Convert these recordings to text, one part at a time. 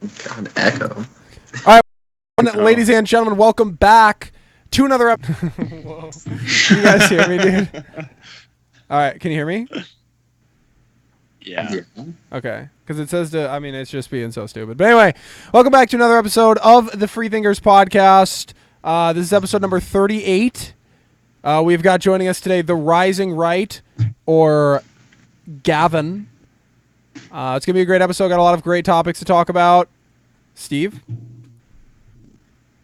God, echo. All right, ladies and gentlemen, welcome back to another episode. Whoa. Can you guys hear me, dude? All right, can you hear me? Yeah. Okay, because it says to, I mean, it's just being so stupid. But anyway, welcome back to another episode of the Freethinkers podcast. This is episode number 38. We've got joining us today the Rising Right, or Gavin. It's going to be a great episode. Got a lot of great topics to talk about. Steve?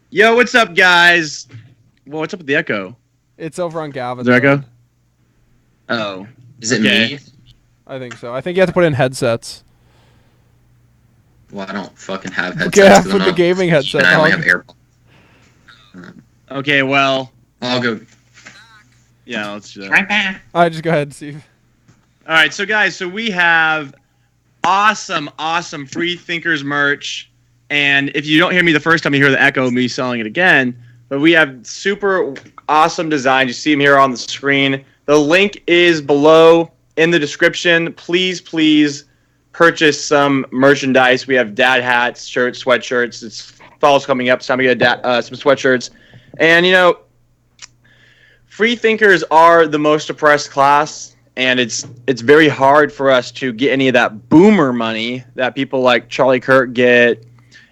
Yo, what's up, guys? Well, what's up with the echo? It's over on Gavin's. Is there echo? Oh, is it Okay. me? I think so. I think you have to put in headsets. Well, I don't fucking have headsets. Okay, 'cause put I'm the not- gaming headset and I only on. have AirPods. Okay, well, I'll go. yeah, let's do that. back. All right, just go ahead, Steve. All right, so guys, so we have awesome Free Thinkers merch. And if you don't hear me the first time, you hear the echo of me selling it again. But we have super awesome designs. You see them here on the screen. The link is below in the description. Please purchase some merchandise. We have dad hats, shirts, sweatshirts. It's fall's coming up. It's time to get some sweatshirts. And, you know, free thinkers are the most oppressed class. And it's very hard for us to get any of that boomer money that people like Charlie Kirk get,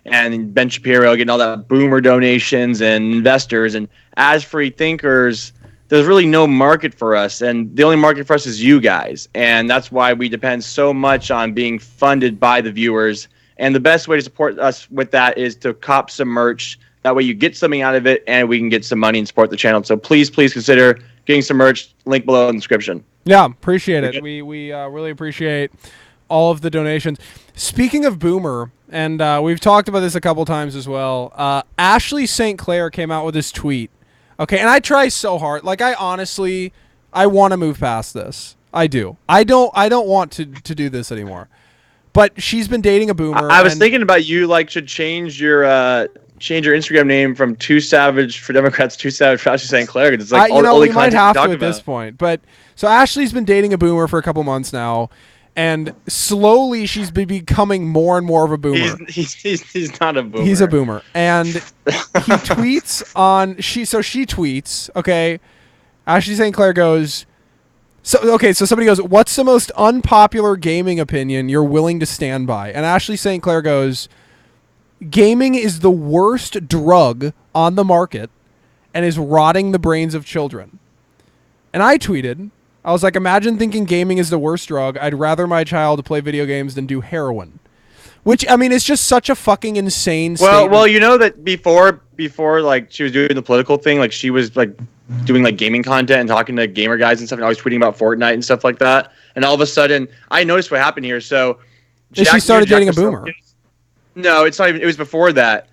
and Ben Shapiro getting all that boomer donations and investors. And as free thinkers, there's really no market for us. And the only market for us is you guys. And that's why we depend so much on being funded by the viewers. And the best way to support us with that is to cop some merch. That way you get something out of it and we can get some money and support the channel. So please consider getting some merch. Link below in the description. Yeah, appreciate it. We really appreciate all of the donations. Speaking of boomer, and we've talked about this a couple times as well, Ashley St. Clair came out with this tweet. Okay, and I try so hard. Like, I honestly want to move past this. I do. I don't want to do this anymore. But she's been dating a boomer. I was thinking about you should change your Instagram name from Too Savage for Democrats, Too Savage for Ashley St. Clair. It's like we might have to at this point. But so Ashley's been dating a boomer for a couple months now. And slowly, she's been becoming more and more of a boomer. He's not a boomer. He's a boomer, and he tweets on she tweets. Okay, Ashley St. Clair goes. So somebody goes, "What's the most unpopular gaming opinion you're willing to stand by?" And Ashley St. Clair goes, "Gaming is the worst drug on the market, and is rotting the brains of children." And I tweeted. I was like, imagine thinking gaming is the worst drug. I'd rather my child play video games than do heroin. Which, I mean, it's just such a fucking insane statement. Well, you know that before like she was doing the political thing, like she was like doing like gaming content and talking to gamer guys and stuff, and always tweeting about Fortnite and stuff like that. And all of a sudden, I noticed what happened here. So she started dating a boomer. No, it's not even. It was before that.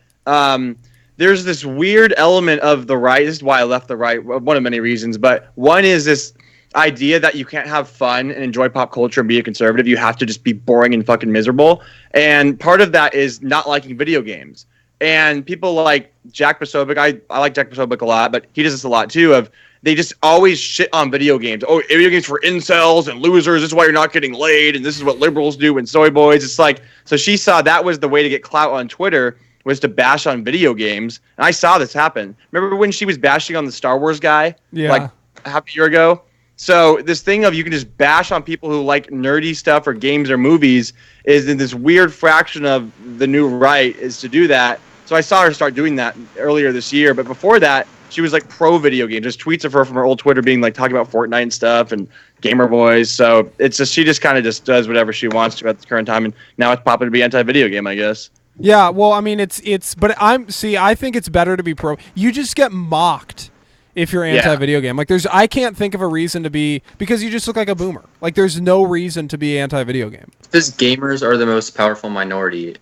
There's this weird element of the right. This is why I left the right. One of many reasons, but one is this idea that you can't have fun and enjoy pop culture and be a conservative. You have to just be boring and fucking miserable. And part of that is not liking video games. And people like Jack Posobiec, I like Jack Posobiec a lot, but he does this a lot too, they just always shit on video games. Oh, video games for incels and losers. This is why you're not getting laid. And this is what liberals do and soy boys. It's like, so she saw that was the way to get clout on Twitter, was to bash on video games. And I saw this happen. Remember when she was bashing on the Star Wars guy? Yeah. Like half a year ago? So this thing of you can just bash on people who like nerdy stuff or games or movies is in this weird fraction of the new right is to do that. So I saw her start doing that earlier this year. But before that, she was like pro video games. Just tweets of her from her old Twitter being like talking about Fortnite and stuff and gamer boys. So it's just she just kind of just does whatever she wants to at the current time. And now it's popping to be anti-video game, I guess. Yeah, well, I mean, but I think it's better to be pro. You just get mocked if you're anti-video game. Like, I can't think of a reason to be, because you just look like a boomer. Like, there's no reason to be anti-video game. Because gamers are the most powerful minority.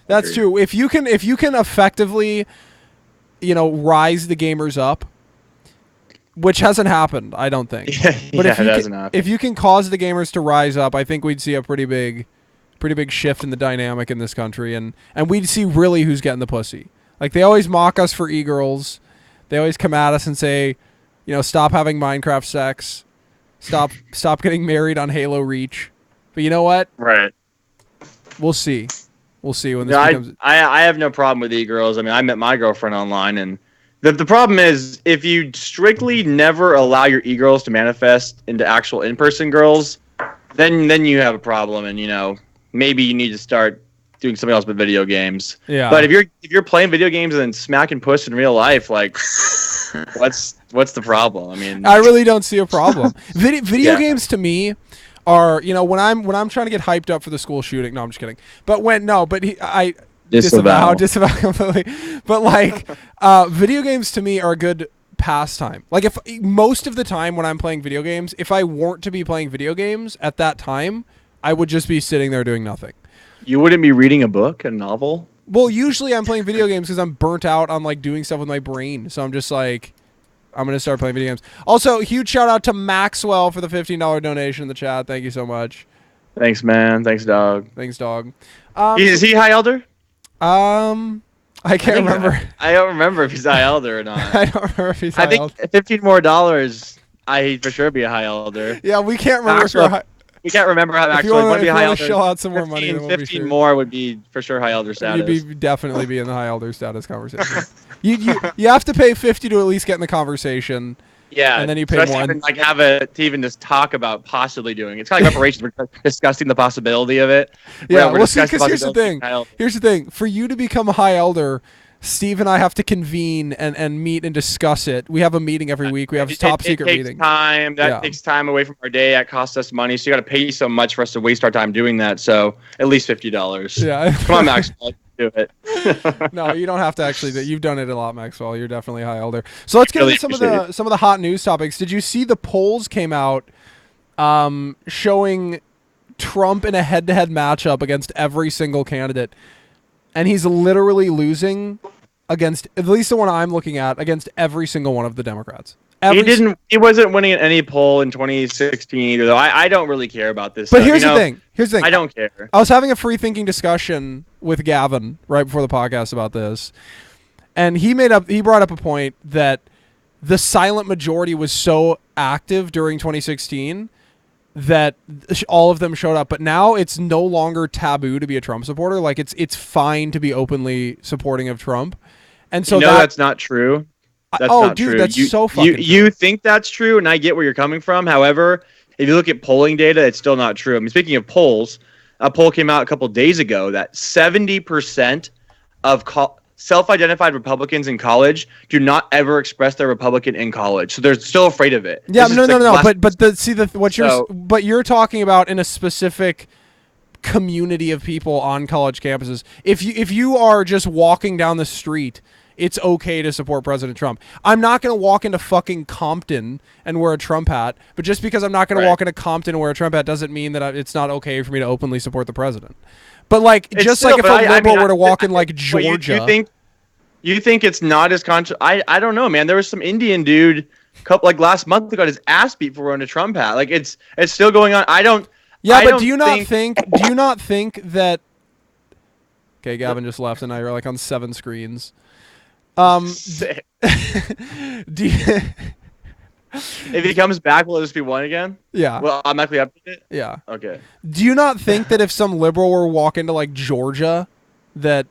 That's true. If you can effectively, rise the gamers up, which hasn't happened, I don't think. But if you can cause the gamers to rise up, I think we'd see a pretty big shift in the dynamic in this country, and we'd see really who's getting the pussy. Like, they always mock us for e-girls. They always come at us and say, stop having Minecraft sex. Stop getting married on Halo Reach. But you know what? Right. We'll see. We'll see when this No, becomes. I have no problem with e-girls. I mean, I met my girlfriend online, and the problem is if you strictly never allow your e-girls to manifest into actual in-person girls, then you have a problem, and maybe you need to start doing something else with video games. Yeah. But if you're playing video games and then smacking puss in real life, like what's the problem? I mean, I really don't see a problem. Video Yeah. games to me are, when I'm trying to get hyped up for the school shooting. No, I'm just kidding. But I disavow completely. But like, video games to me are a good pastime. Like if most of the time when I'm playing video games, if I weren't to be playing video games at that time, I would just be sitting there doing nothing. You wouldn't be reading a book, a novel? Well, usually I'm playing video games because I'm burnt out on like doing stuff with my brain. So I'm just like, I'm going to start playing video games. Also, huge shout out to Maxwell for the $15 donation in the chat. Thank you so much. Thanks, man. Thanks, dog. Thanks, dog. Is he high elder? I can't remember. I don't remember if he's high elder or not. I don't remember if he's high I think elder. $15 more, I'd for sure be a high elder. Yeah, we can't remember if Maxwell, you're we can't remember how if actually you want want to be high to elder. shell out some more money, 15, then we'll be 15 sure. more would be for sure high elder status. You'd definitely be in the high elder status conversation. you have to pay 50 to at least get in the conversation. Yeah, and then you pay especially more. Even, like to even just talk about possibly doing it. It's kind of like reparations. We're discussing the possibility of it. Yeah, we're well, see, discussing because here's the possibility thing. of high elder. Here's the thing. For you to become a high elder, Steve and I have to convene and meet and discuss it. We have a meeting every week. We have a top secret it takes meeting. Time. That takes time away from our day. That costs us money. So you got to pay so much for us to waste our time doing that. So at least $50. Yeah. Come on, Maxwell. Do it. No, you don't have to actually. You've done it a lot, Maxwell. You're definitely high elder. So let's get Really into appreciate some of the hot news topics. Did you see the polls came out showing Trump in a head-to-head matchup against every single candidate, and he's literally losing against, at least the one I'm looking at, against every single one of the Democrats. He wasn't winning at any poll in 2016 either, though. I don't really care about this. But stuff. here's the thing. Here's the thing. I don't care. I was having a free thinking discussion with Gavin right before the podcast about this, and he brought up a point that the silent majority was so active during 2016 that all of them showed up, but now it's no longer taboo to be a Trump supporter. Like it's fine to be openly supporting of Trump, and so that's not true. That's not dude, true. that's so fucking true. You think that's true, and I get where you're coming from. However, if you look at polling data, it's still not true. I mean, speaking of polls, a poll came out a couple of days ago that 70% of self-identified Republicans in college do not ever express they're Republican in college, so they're still afraid of it. Yeah, no. But you're talking about in a specific community of people on college campuses. If you are just walking down the street, it's okay to support President Trump. I'm not going to walk into fucking Compton and wear a Trump hat, but just because I'm not going to walk into Compton and wear a Trump hat doesn't mean that it's not okay for me to openly support the president. But like, It's just still, like if but a liberal were to walk in like Georgia, you think it's not as I don't know, man. There was some Indian dude last month who got his ass beat for wearing a Trump hat. Like it's still going on. Do you not think that? Okay, Gavin just left, and now you're like on 7 screens. Sick. Do you, If he comes back, will it just be 1 again? yeah. Well, I'm actually update it. Yeah. Okay. Do you not think that if some liberal were to walk into like Georgia, that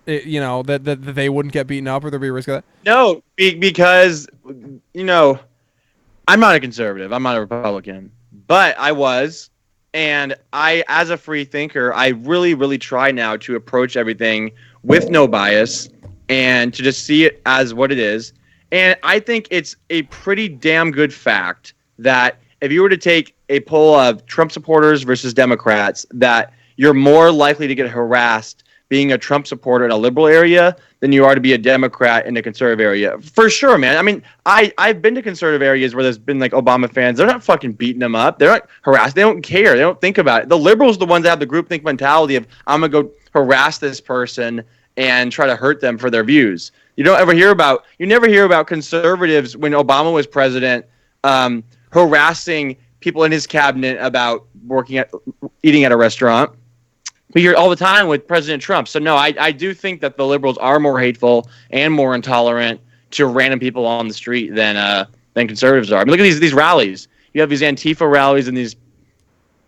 that they wouldn't get beaten up, or there'd be a risk of that? No, because I'm not a conservative. I'm not a Republican, but I was, and as a free thinker, I really, really try now to approach everything with no bias and to just see it as what it is. And I think it's a pretty damn good fact that if you were to take a poll of Trump supporters versus Democrats, that you're more likely to get harassed being a Trump supporter in a liberal area than you are to be a Democrat in a conservative area. For sure, man. I mean, I've been to conservative areas where there's been like Obama fans. They're not fucking beating them up. They're not harassed. They don't care. They don't think about it. The liberals are the ones that have the groupthink mentality of, I'm going to go harass this person and try to hurt them for their views. You never hear about conservatives when Obama was president harassing people in his cabinet about eating at a restaurant. We hear it all the time with President Trump. So no, I do think that the liberals are more hateful and more intolerant to random people on the street than conservatives are. I mean, look at these rallies. You have these Antifa rallies and these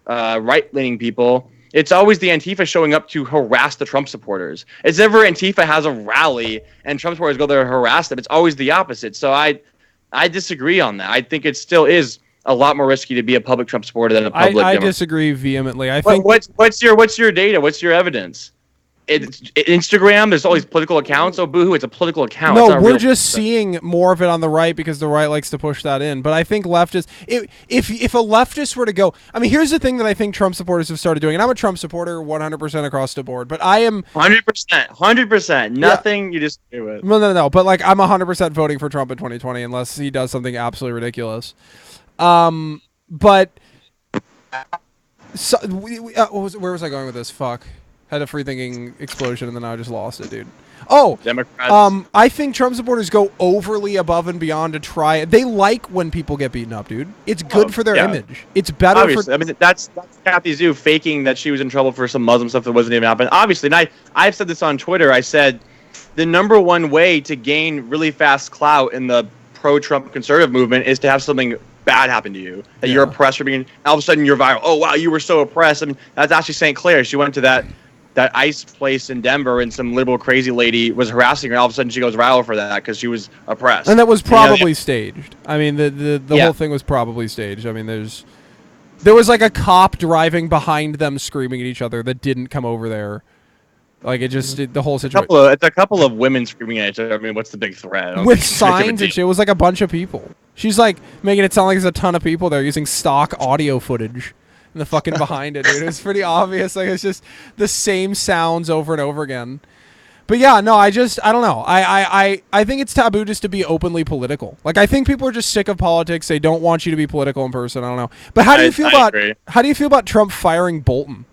right-leaning people. it's always the Antifa showing up to harass the Trump supporters. It's never Antifa has a rally and Trump supporters go there to harass them. It's always the opposite. So I disagree on that. I think it still is a lot more risky to be a public Trump supporter than a public Democrat. disagree vehemently. I think what's your data? What's your evidence? It's Instagram. There's all these political accounts. Oh, boohoo! It's a political account. No, we're just seeing more of it on the right because the right likes to push that in. But I think leftists, if a leftist were to go, I mean, here's the thing that I think Trump supporters have started doing, and I'm a Trump supporter 100% across the board. But I am 100%. Nothing you disagree with. No. But like, I'm 100% voting for Trump in 2020 unless he does something absolutely ridiculous. But so where was I going with this? Fuck. Had a free thinking explosion and then I just lost it, dude. Oh, Democrats. I think Trump supporters go overly above and beyond to try. They like when people get beaten up, dude. It's good for their image. It's better. Obviously, I mean that's Kathy Zhu faking that she was in trouble for some Muslim stuff that wasn't even happening. Obviously, and I've said this on Twitter. I said the number one way to gain really fast clout in the pro-Trump conservative movement is to have something bad happen to you, that you're oppressed for being. All of a sudden, you're viral. Oh wow, you were so oppressed. I mean, that's actually St. Clair. She went to that ice place in Denver, and some liberal crazy lady was harassing her. All of a sudden, she goes viral for that because she was oppressed. And that was probably staged. I mean, the whole thing was probably staged. I mean, there was like a cop driving behind them screaming at each other that didn't come over there. Like it just the whole situation. It's a couple of women screaming at each other. I mean, what's the big threat? With signs and shit. It was like a bunch of people. She's like making it sound like there's a ton of people there using stock audio footage. And the fucking behind it, dude. It was pretty obvious. Like it's just the same sounds over and over again. But yeah, no, I don't know. I think it's taboo just to be openly political. Like I think people are just sick of politics. They don't want you to be political in person. I don't know. But how do you feel about Trump firing Bolton?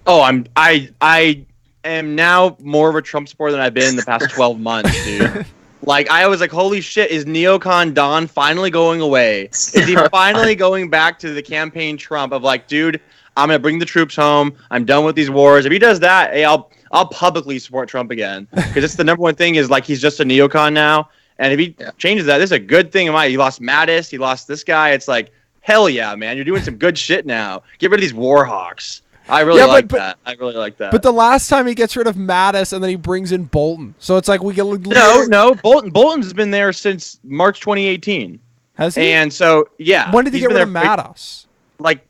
Oh, I am now more of a Trump supporter than I've been in the past 12 months, dude. Like, I was like, holy shit, is neocon Don finally going away? Is he finally going back to the campaign Trump of like, dude, I'm going to bring the troops home. I'm done with these wars. If he does that, hey, I'll publicly support Trump again. Because it's the number one thing is, like, he's just a neocon now. And if he changes that, this is a good thing. He lost Mattis. He lost this guy. It's like, hell yeah, man. You're doing some good shit now. Get rid of these war hawks. I really like that. I really like that. But the last time he gets rid of Mattis and then he brings in Bolton. So it's like we get... No. Bolton's been there since March 2018. Has he? And so, yeah. When did he get rid of Mattis? Like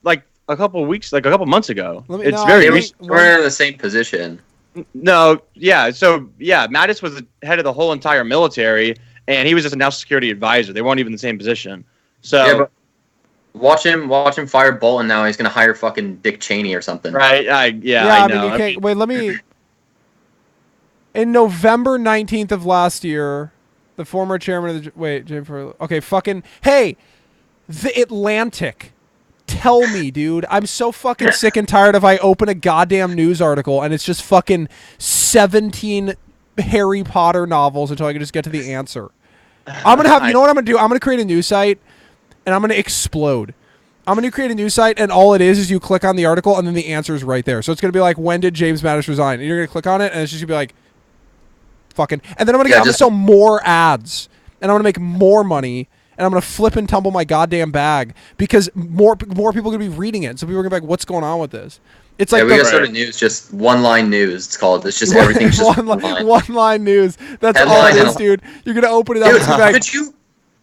a couple of weeks, like a couple months ago. We're in the same position. No, yeah. So, yeah, Mattis was the head of the whole entire military, and he was just a national security advisor. They weren't even in the same position. So... Yeah, but watch him fire Bolton now. He's going to hire fucking Dick Cheney or something. Right, I know. Mean, you can't... Wait, let me... In November 19th of last year, the former chairman of the... Wait, Jennifer... Okay, fucking... Hey! The Atlantic. Tell me, dude. I'm so fucking sick and tired of I open a goddamn news article and it's just fucking 17 Harry Potter novels until I can just get to the answer. I'm going to have... You know what I'm going to do? I'm going to create a news site and I'm going to explode. I'm going to create a news site, and all it is you click on the article, and then the answer is right there. So it's going to be like, when did James Mattis resign? And you're going to click on it, and it's just going to be like, fucking... And then I'm going to sell more ads, and I'm going to make more money, and I'm going to flip and tumble my goddamn bag, because more people are going to be reading it. So people are going to be like, what's going on with this? It's like... we got started news, just one-line news, it's called. It's just everything's just one-line news. That's all it is, dude. You're going to open it up and be like...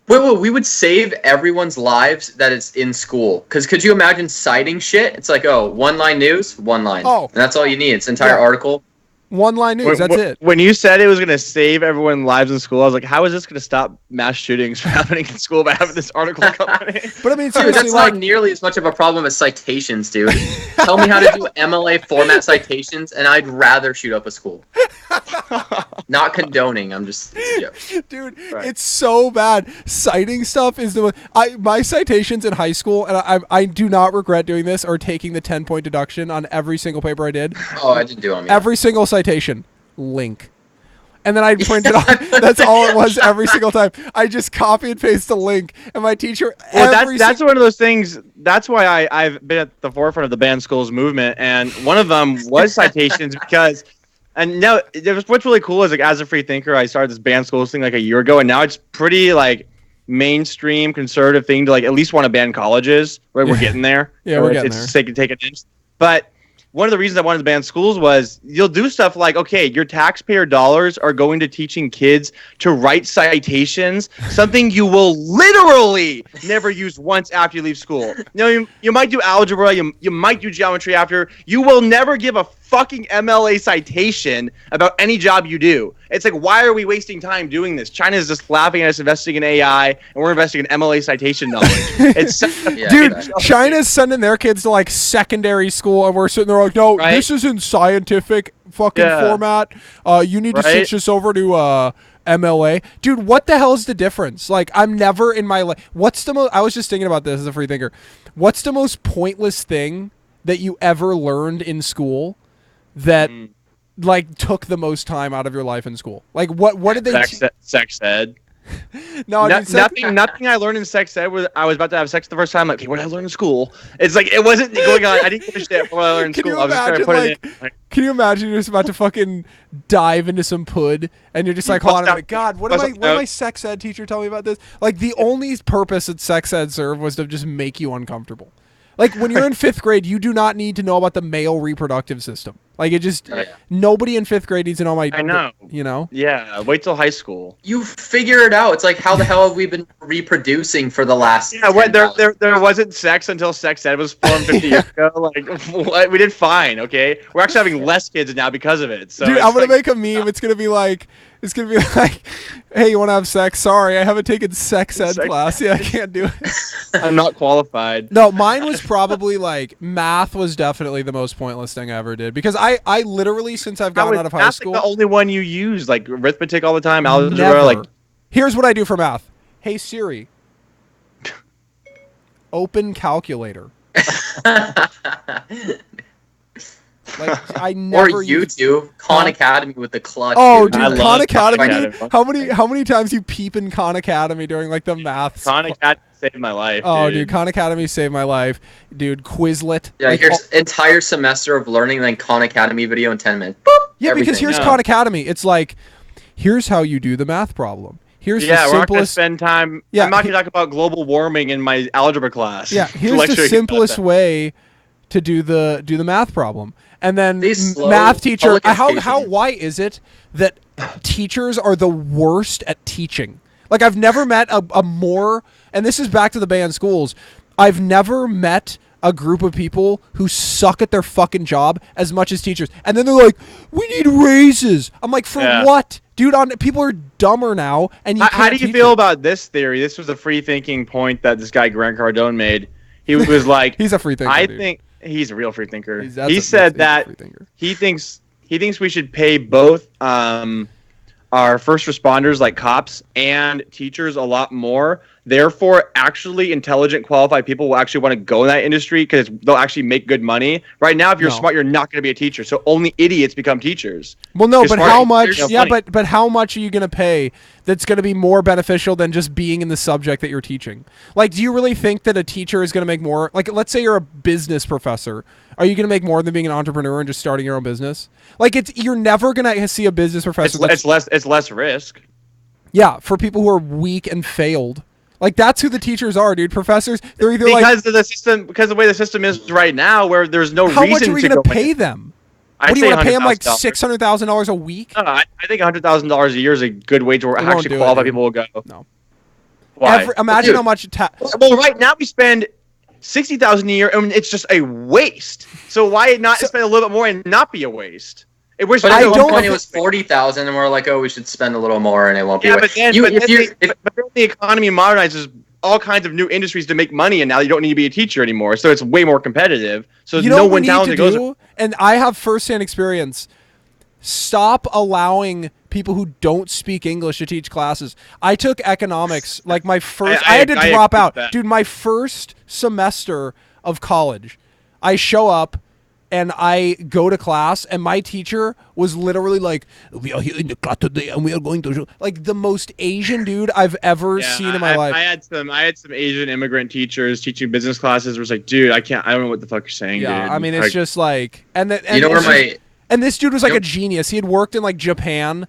Wait, we would save everyone's lives that it's in school. Because could you imagine citing shit? It's like, one-line news, one line. Oh. And that's all you need. It's an entire article. One-line news, that's it. When you said it was going to save everyone's lives in school, I was like, how is this going to stop mass shootings from happening in school by having this article company? But I mean, seriously, that's not nearly as much of a problem as citations, dude. Tell me how to do MLA format citations, and I'd rather shoot up a school. Not condoning, I'm just... Yeah. Dude, It's so bad. Citing stuff is the... My citations in high school, and I do not regret doing this, or taking the 10-point deduction on every single paper I did. Oh, I didn't do them. Every single citation, link. And then I'd print it off. That's all it was every single time. I just copy and paste the link, and my teacher... that's one of those things... That's why I've been at the forefront of the banned schools movement, and one of them was citations because... And now, what's really cool is, like, as a free thinker, I started this banned schools thing like a year ago, and now it's pretty, like, mainstream conservative thing to, like, at least want to ban colleges. Right, we're getting there. Yeah, we're getting there. It's take an inch. But one of the reasons I wanted to ban schools was you'll do stuff like, okay, your taxpayer dollars are going to teaching kids to write citations, something you will literally never use once after you leave school. You might do algebra, you might do geometry after. You will never give a fucking MLA citation about any job you do. It's like, why are we wasting time doing this? China is just laughing at us investing in AI, and we're investing in MLA citation knowledge. It's dude, China's sending their kids to like secondary school, and we're sitting there like, no, this isn't scientific fucking format. You need to switch this over to MLA. Dude, what the hell is the difference? Like, I'm never in my life. What's the most? I was just thinking about this as a free thinker. What's the most pointless thing that you ever learned in school that like took the most time out of your life in school? Like, what did they sex ed? No, nothing I learned in sex ed was I was about to have sex the first time. Like, hey, what did I learn in school? It's like it wasn't going on. I didn't give a shit what I learned in school. I was just trying to put it in. Can you imagine you're just about to fucking dive into some pud and you're just like, hold on, I'm like, God, what did my sex ed teacher tell me about this? Like, the only purpose that sex ed served was to just make you uncomfortable. Like, when you're in 5th grade, you do not need to know about the male reproductive system. Like, it just, nobody in 5th grade needs to know I know. You know? Yeah, wait till high school. You figure it out. It's like, how the hell have we been reproducing for the last there wasn't sex until sex ed was formed 50 years ago. Like, what? We did fine, okay? We're actually having less kids now because of it. So dude, I'm going to make a meme. It's going to be like, hey, you want to have sex? Sorry, I haven't taken sex ed class. Yeah, I can't do it. I'm not qualified. No, mine was probably like, math was definitely the most pointless thing I ever did. Because I literally, since I've gotten out of high school. The only one you use, like arithmetic all the time, algebra, never. like. Here's what I do for math. Hey, Siri. Open calculator. Like, I never or YouTube, Khan Academy with the clutch. Oh, dude, Khan Academy. How many times you peep in Khan Academy during like the math? Khan Academy saved my life. Oh, dude, Khan Academy saved my life, dude. Quizlet. Yeah, like, here's entire semester of learning, then Khan Academy video in 10 minutes. Boop, yeah, because here's Khan Academy. It's like, here's how you do the math problem. Here's the simplest. We're not gonna spend time. Yeah, I'm not gonna talk about global warming in my algebra class. Yeah, here's the simplest way to do the math problem. And then math teacher, why is it that teachers are the worst at teaching? Like, I've never met a more, and this is back to the banned schools, I've never met a group of people who suck at their fucking job as much as teachers. And then they're like, we need raises. I'm like, for what? Dude, people are dumber now. And how do you feel about this theory? This was a free thinking point that this guy Grant Cardone made. He was like, he's a free thinker. I think he's a real free thinker. He said that he thinks we should pay both our first responders like cops and teachers a lot more. Therefore, actually intelligent, qualified people will actually want to go in that industry because they'll actually make good money. Right now, if you're smart, you're not going to be a teacher. So only idiots become teachers. Well, no, but how much? Yeah, but how much are you going to pay that's going to be more beneficial than just being in the subject that you're teaching? Like, do you really think that a teacher is going to make more? Like, let's say you're a business professor. Are you going to make more than being an entrepreneur and just starting your own business? Like, you're never going to see a business professor. It's less risk. Yeah, for people who are weak and failed. Like, that's who the teachers are, dude. Professors, they're either because of the system, because the way the system is right now, where there's no reason to. How much are we going to pay them? What do you want to pay them, like $600,000 a week? No, I think $100,000 a year is a good way to actually qualify people will go. No. Why? Imagine how much. Well, right now we spend $60,000 a year, and it's just a waste. So why not spend a little bit more and not be a waste? But at one point it was 40,000, and we're like, oh, we should spend a little more, and it won't be. Yeah, but then the economy modernizes all kinds of new industries to make money, and now you don't need to be a teacher anymore, so it's way more competitive. So you know no one talented goes. And I have firsthand experience. Stop allowing people who don't speak English to teach classes. I took economics, like my first. I had to drop out, dude. My first semester of college, I show up. And I go to class, and my teacher was literally like, "We are here in the class today, and we are going to show." Like, the most Asian dude I've ever seen in my life. I had some Asian immigrant teachers teaching business classes. Where it's like, dude, I don't know what the fuck you're saying, dude. I mean, it's just like, and this dude was like a genius. He had worked in like Japan,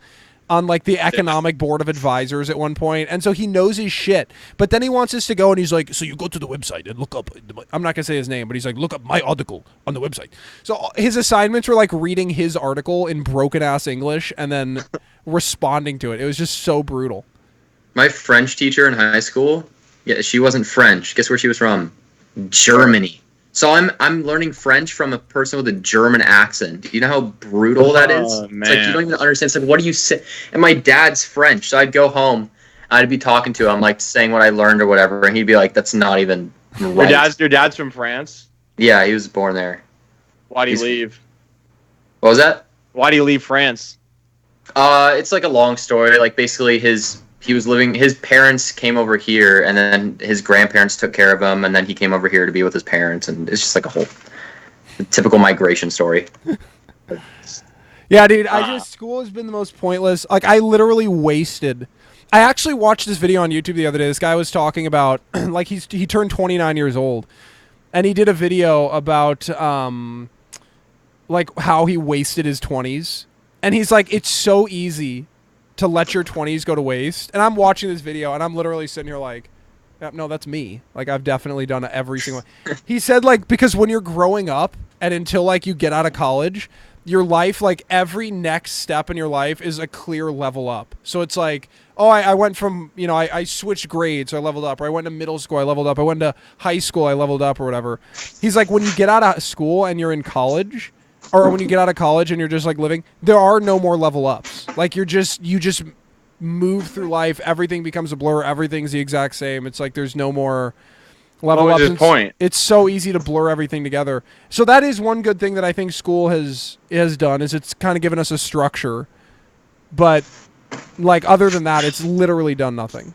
on like the economic board of advisors at one point, and so he knows his shit. But then he wants us to go, and he's like, so you go to the website and look up, I'm not gonna say his name, but he's like, look up my article on the website. So his assignments were like reading his article in broken ass English and then responding to it. It was just so brutal. My French teacher in high school, yeah, she wasn't French. Guess where she was from? Germany. So I'm learning French from a person with a German accent. Do you know how brutal that is? Oh, man. It's like you don't even understand. It's like, what do you say? And my dad's French, so I'd go home, I'd be talking to him, like saying what I learned or whatever, and he'd be like, "That's not even right." Your dad's from France? Yeah, he was born there. Why do you leave? What was that? Why do you leave France? It's like a long story. Like basically his parents came over here, and then his grandparents took care of him, and then he came over here to be with his parents, and it's just like a typical migration story. Yeah, dude, school has been the most pointless. Like, I literally wasted. I actually watched this video on YouTube the other day. This guy was talking about, like, he turned 29 years old, and he did a video about, like, how he wasted his 20s. And he's like, it's so easy to let your 20s go to waste. And I'm watching this video, and I'm literally sitting here like, yeah, no, that's me. Like, I've definitely done every single. He said, like, because when you're growing up and until like you get out of college, your life, like every next step in your life is a clear level up. So it's like, oh, I went from, you know, I switched grades, so I leveled up, or I went to middle school, I leveled up, I went to high school, I leveled up, or whatever. He's like, when you get out of school and you're in college, or when you get out of college and you're just like living, there are no more level ups. Like you just move through life, everything becomes a blur, everything's the exact same. It's like there's no more level ups. Point. It's so easy to blur everything together. So that is one good thing that I think school has done, is it's kind of given us a structure. But like other than that, it's literally done nothing.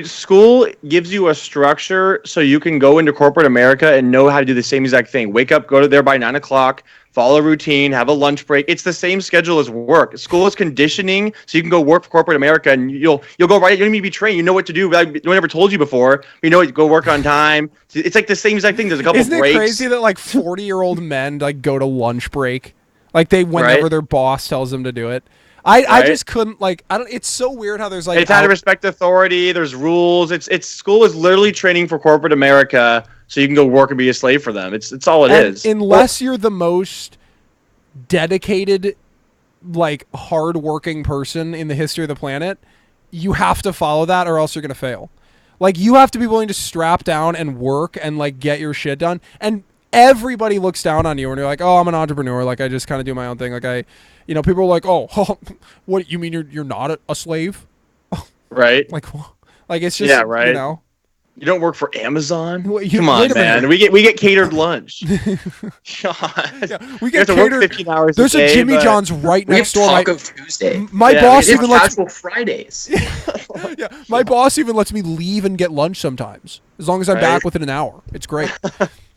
School gives you a structure so you can go into corporate America and know how to do the same exact thing. Wake up, go to there by 9 o'clock, follow a routine, have a lunch break. It's the same schedule as work. School is conditioning so you can go work for corporate America, and you'll go right. You don't need to be trained. You know what to do. No one ever told you before. You know what, go work on time. It's like the same exact thing. There's a couple Isn't breaks. Isn't it crazy that like 40-year-old men like go to lunch break? Like whenever their boss tells them to do it. I just couldn't, like, it's so weird how there's like, it's how to respect authority. There's rules. It's school is literally training for corporate America so you can go work and be a slave for them. It's all it is. Unless you're the most dedicated, like, hardworking person in the history of the planet, you have to follow that or else you're going to fail. Like, you have to be willing to strap down and work and, like, get your shit done. And everybody looks down on you and you're like, oh, I'm an entrepreneur. Like, I just kind of do my own thing. Like, people are like, oh, what, you mean you're not a slave? Right. Like it's just, you know. You don't work for Amazon? Come on, man. We get catered lunch. God. Yeah, we get catered. 15 hours There's a Jimmy John's right next door. Taco Tuesday. My boss even lets Casual Fridays. Yeah, my boss even lets me leave and get lunch sometimes, as long as I'm back within an hour. It's great.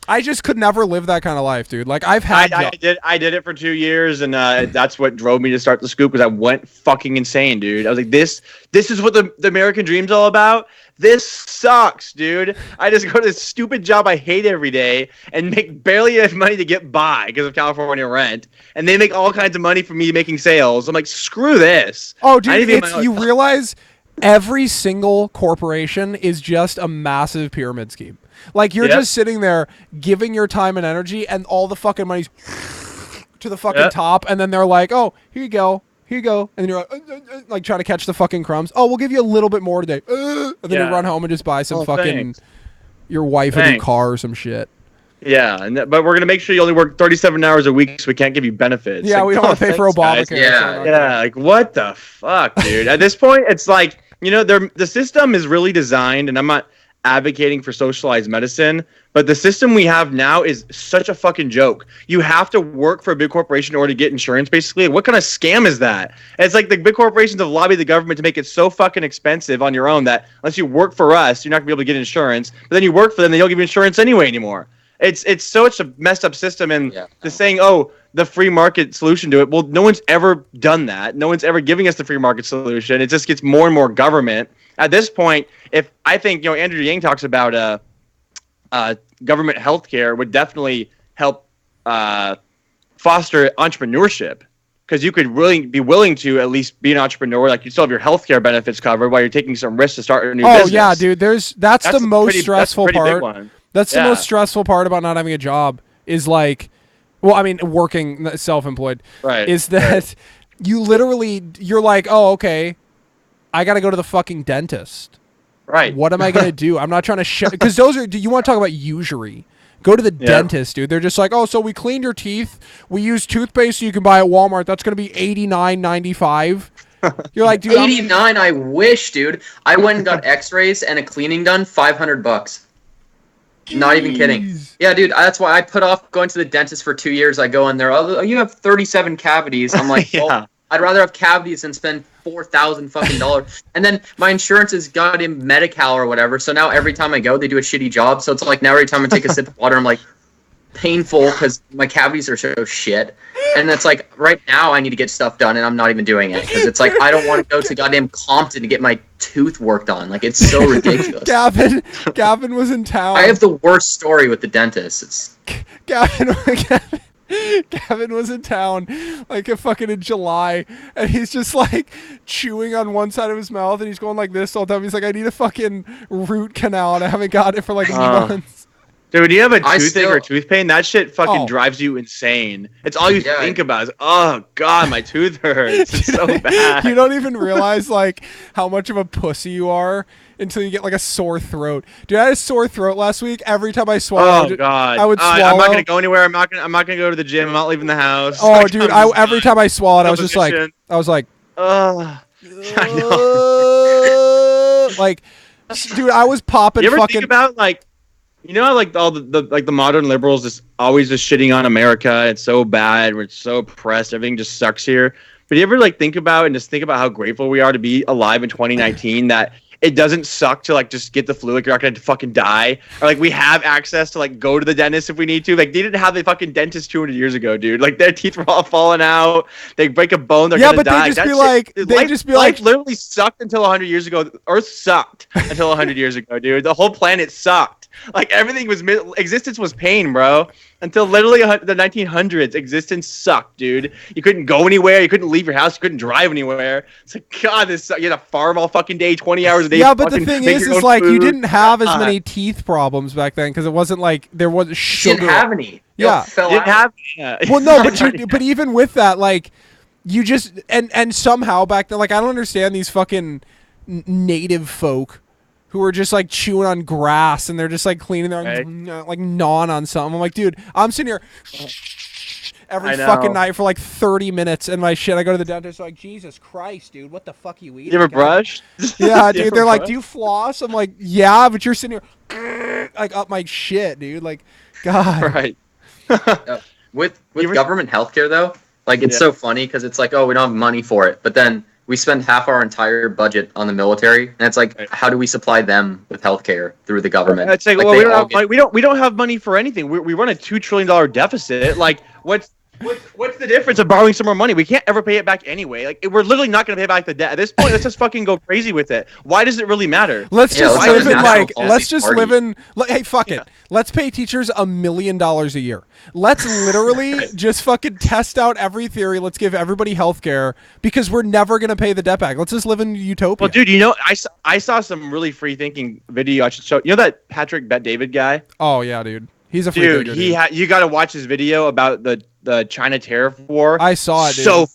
I just could never live that kind of life, dude. Like I've had. I did it for 2 years, and that's what drove me to start the Scoop. Because I went fucking insane, dude. I was like, this is what the American dream's all about. This sucks, dude. I just go to this stupid job I hate every day and make barely enough money to get by because of California rent, and they make all kinds of money from me making sales. I'm like, screw this. Oh, dude, you realize every single corporation is just a massive pyramid scheme. Like, you're just sitting there giving your time and energy, and all the fucking money's to the fucking top, and then they're like, oh, here you go. And then you're like trying to catch the fucking crumbs. Oh, we'll give you a little bit more today. And then you run home and just buy some your wife a new car or some shit. Yeah, but we're going to make sure you only work 37 hours a week, so we can't give you benefits. Yeah, we don't want to pay for Obamacare. Yeah, like, what the fuck, dude? At this point, it's like, the system is really designed, and I'm not advocating for socialized medicine, but the system we have now is such a fucking joke. You have to work for a big corporation in order to get insurance, basically. What kind of scam is that? It's like the big corporations have lobbied the government to make it so fucking expensive on your own that unless you work for us, you're not going to be able to get insurance. But then you work for them, they don't give you insurance anyway anymore. It's such a messed up system, and the saying, oh, the free market solution to it, well, no one's ever done that. No one's ever giving us the free market solution. It just gets more and more government. At this point, if I think, Andrew Yang talks about government healthcare would definitely help foster entrepreneurship, because you could really be willing to at least be an entrepreneur. Like you still have your healthcare benefits covered while you're taking some risks to start a new business. Oh yeah, dude. That's the most stressful part. That's the most stressful part about not having a job is like, well, I mean, working self-employed. Right. Is that you literally you're like, oh, okay, I got to go to the fucking dentist. Right. What am I gonna do? I'm not trying to because those are. Do you want to talk about usury? Go to the dentist, dude. They're just like, oh, so we cleaned your teeth. We use toothpaste you can buy at Walmart. That's going to be $89.95. You're like, dude. 89. I wish, dude. I went and got X-rays and a cleaning done. $500. Not even kidding. Yeah, dude. That's why I put off going to the dentist for 2 years. I go in there. Oh, you have 37 cavities. I'm like, well, I'd rather have cavities than spend $4,000 fucking dollars. And then my insurance has got in Medi-Cal or whatever. So now every time I go, they do a shitty job. So it's like now every time I take a sip of water, I'm like painful because my cavities are so shit. And it's like right now I need to get stuff done and I'm not even doing it because it's like I don't want to go to goddamn Compton to get my tooth worked on. Like it's so ridiculous. Gavin was in town. I have the worst story with the dentist. Gavin was in town like fucking in July and he's just like chewing on one side of his mouth and he's going like this all the time. He's like, I need a fucking root canal and I haven't got it for like months. Dude, when you have a toothache or tooth pain, that shit fucking drives you insane. It's all you think about is, oh god, my tooth hurts. It's so bad. You don't even realize like how much of a pussy you are until you get like a sore throat. Dude, I had a sore throat last week. Every time I swallowed, I would swallow. I'm not gonna go anywhere. I'm not gonna go to the gym. I'm not leaving the house. Oh, dude, every time I swallowed, I was just like, I know. Like, dude, I was popping. You ever think about like, you know how like all the modern liberals just always just shitting on America? It's so bad. We're so oppressed. Everything just sucks here. But you ever like think about how grateful we are to be alive in 2019? That it doesn't suck to like just get the flu, like you're not gonna fucking die, or like we have access to like go to the dentist if we need to. Like they didn't have the fucking dentist 200 years ago, dude. Like their teeth were all falling out. They break a bone, they're gonna die. Life literally sucked until 100 years ago. Earth sucked until 100 years ago, dude. The whole planet sucked. Like everything was existence was pain, bro. Until literally the 1900s, existence sucked, dude. You couldn't go anywhere. You couldn't leave your house. You couldn't drive anywhere. It's like, God, this you had to farm all fucking day, 20 hours a day. Yeah, but the thing is like food. You didn't have as many teeth problems back then because it wasn't like there was sugar. You didn't have any. Yeah. Didn't have. Well, no, but even with that, like, you just and somehow back then, like, I don't understand these fucking native folk who are just like chewing on grass and they're just like cleaning their like gnawing on something. I'm like, dude, I'm sitting here every fucking night for like 30 minutes and my shit. I go to the dentist like, Jesus Christ, dude, what the fuck are you eating? You ever brushed? Yeah, dude. They're like, do you floss? I'm like, yeah, but you're sitting here like up my shit, dude. Like, God. Right. With government healthcare though, like it's so funny because it's like, oh, we don't have money for it, but then we spend half our entire budget on the military, and it's like, how do we supply them with healthcare through the government? It's like, well, we don't have money for anything. We run a $2 trillion deficit. Like, what's the difference of borrowing some more money? We can't ever pay it back anyway. Like, we're literally not going to pay back the debt at this point. Let's just fucking go crazy with it. Why does it really matter? Let's just live in hey, fuck it. Let's pay teachers $1 million a year. Let's literally just fucking test out every theory. Let's give everybody health care because we're never going to pay the debt back. Let's just live in utopia. Well, dude, you know, I saw some really free thinking video. I should show you know that Patrick Bet-David guy? Oh yeah, dude. He's a free thinker, dude. You got to watch his video about the China tariff war. I saw it, dude. So